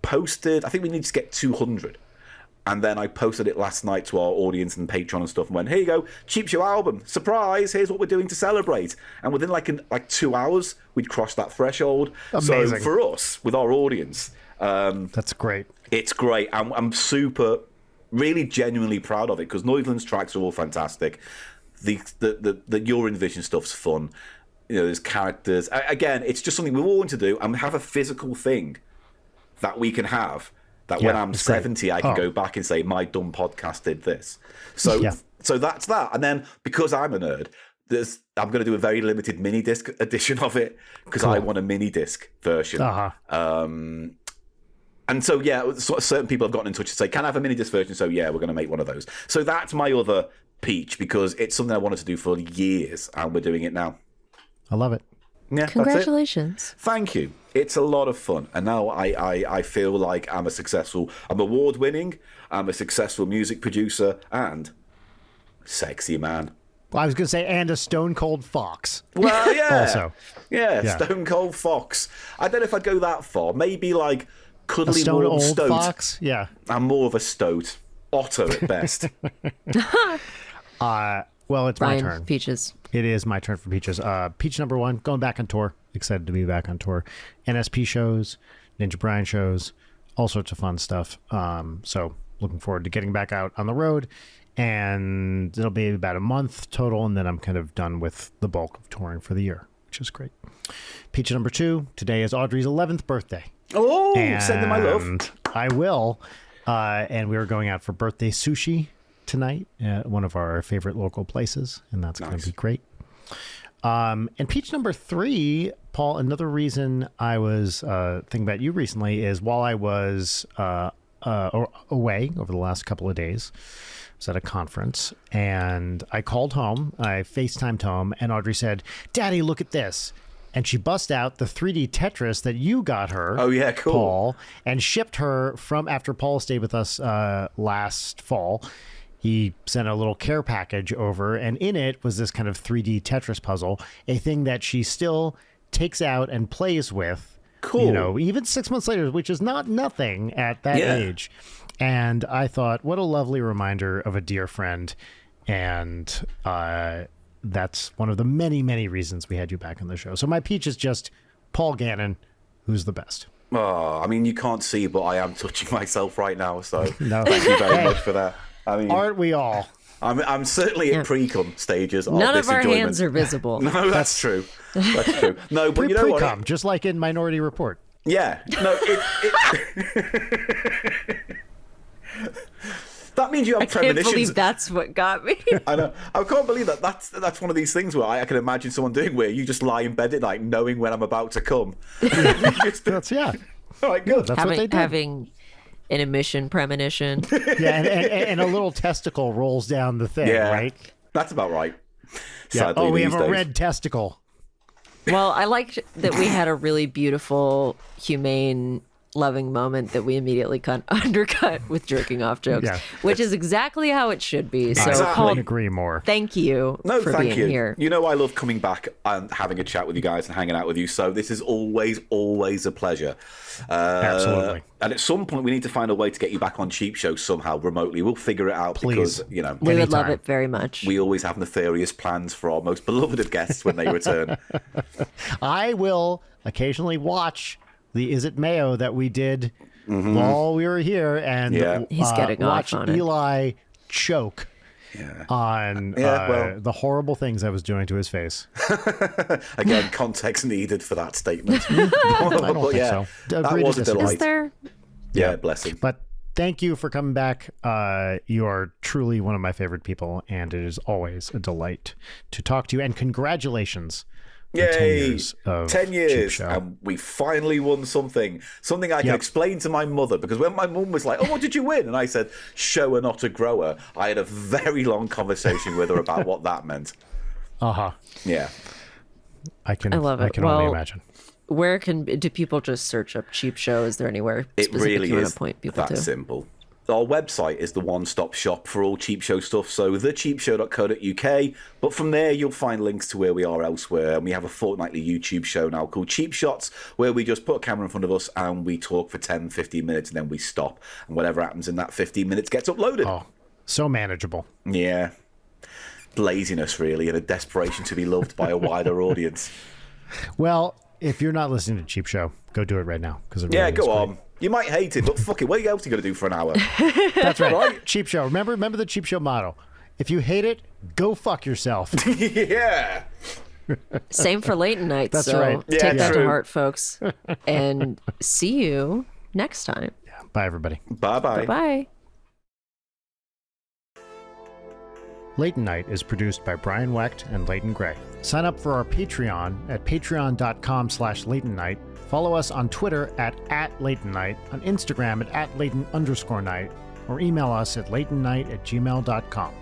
posted, I think we need to get 200. And then I posted it last night to our audience and Patreon and stuff and went, here you go, Cheap Show album, surprise, here's what we're doing to celebrate. And within like 2 hours, we'd crossed that threshold. Amazing. So for us, with our audience... that's great. It's great. I'm super, really genuinely proud of it because Noiseland's tracks are all fantastic. The Your Envision stuff's fun. There's characters. Again, it's just something we all want to do and have a physical thing that we can have. That when I'm 70, I can go back and say, my dumb podcast did this. So that's that. And then because I'm a nerd, I'm going to do a very limited mini disc edition of it because I want a mini disc version. And so, certain people have gotten in touch and say, can I have a mini disc version? So, we're going to make one of those. So that's my other peach because it's something I wanted to do for years and we're doing it now. I love it. Yeah, congratulations. Thank you. It's a lot of fun. And now I feel like I'm award-winning, I'm a successful music producer, and sexy man. Well, I was going to say, and a stone cold fox. Well, yeah. Also. Yeah, stone cold fox. I don't know if I'd go that far. Maybe like cuddly stone warm old stoat. Fox? Yeah. I'm more of a stoat. Otter at best. Well, it's my turn. Peaches. It is my turn for Peaches. Peach number 1, going back on tour. Excited to be back on tour. NSP shows, Ninja Brian shows, all sorts of fun stuff. So looking forward to getting back out on the road. And it'll be about a month total, and then I'm kind of done with the bulk of touring for the year, which is great. Peach number 2, today is Audrey's 11th birthday. Oh, send them my love. I will. And we are going out for birthday sushi tonight at one of our favorite local places, and that's going to be great. And peach number 3, Paul, another reason I was thinking about you recently is while I was away over the last couple of days, I was at a conference, and I called home, I FaceTimed home, and Audrey said, Daddy, look at this. and she bust out the 3D Tetris that you got her. Oh, yeah, cool. Paul, and shipped her from after Paul stayed with us last fall. He sent a little care package over, and in it was this kind of 3D Tetris puzzle, a thing that she still takes out and plays with. Cool. You know, even 6 months later, which is not nothing at that age. And I thought, what a lovely reminder of a dear friend. And that's one of the many, many reasons we had you back on the show. So my peach is just Paul Gannon, who's the best. Oh, I mean, you can't see, but I am touching myself right now. So No. thank you very much for that. I mean, Aren't we all? I'm certainly at pre-cum stages. None this of our enjoyment. hands are visible. No, that's true. That's true. No, but you know what? Pre-cum, just like in Minority Report. Yeah. No, that means you have I can't premonitions. believe that's what got me. I know. I can't believe that. That's one of these things where I can imagine someone doing where you just lie in bed at night knowing when I'm about to come. That's All right, good. That's what they did. Having an emission premonition. Yeah, and a little testicle rolls down the thing, Yeah, right? that's about right. Yeah. Sadly, We these have a days. red testicle. Well, I liked that we had a really beautiful, humane, loving moment that we immediately undercut with jerking off jokes, Yeah. which is exactly how it should be. So, Exactly. I Paul, couldn't agree more. thank you No, for thank being you. here. You know I love coming back and having a chat with you guys and hanging out with you. So this is always a pleasure. Absolutely. And at some point we need to find a way to get you back on Cheap Show somehow remotely. We'll figure it out Please. because, you know, We would love Anytime. it very much. we always have nefarious plans for our most beloved of guests when they return. I will occasionally watch the Is It Mayo that we did while we were here, and Yeah. He's getting off watch on it. Eli choke on well. the horrible things I was doing to his face. Again, context needed for that statement. I don't But think yeah, so. that Agree to was a disagree. Is delight. there? Yeah, bless him. But thank you for coming back. You are truly one of my favorite people, and it is always a delight to talk to you. And congratulations. on 10 Yay! years of 10 Cheap years, Show. and we finally won something I can Yep. explain to my mother, because when my mum was like, oh, what did you win? And I said, shower, not a grower. I had a very long conversation with her about what that meant. Uh-huh. Yeah. I can love I it. can only Well, imagine. Where do people just search up Cheap Show? Is there anywhere It specific really you want is to point people that to? simple. Our website is the one-stop shop for all Cheap Show stuff, so thecheapshow.co.uk. But from there, you'll find links to where we are elsewhere. And we have a fortnightly YouTube show now called Cheap Shots, where we just put a camera in front of us and we talk for 10, 15 minutes, and then we stop. And whatever happens in that 15 minutes gets uploaded. Oh, so manageable. Yeah. Laziness, really, and a desperation to be loved by a wider audience. Well, if you're not listening to Cheap Show, go do it right now. Because Yeah, go on. You might hate it, but fuck it. What else are you going to do for an hour? That's right. Cheap Show. Remember the Cheap Show motto. If you hate it, go fuck yourself. Yeah. Same for late night. That's so right. Yeah, take that to true. heart, folks. And see you next time. Bye, everybody. Bye-bye. Bye. Late Night is produced by Brian Wecht and Leighton Gray. Sign up for our Patreon at patreon.com/LeightonNight. Follow us on Twitter at LeightonNight, on Instagram at Leighton_night, or email us at leightonnight@gmail.com.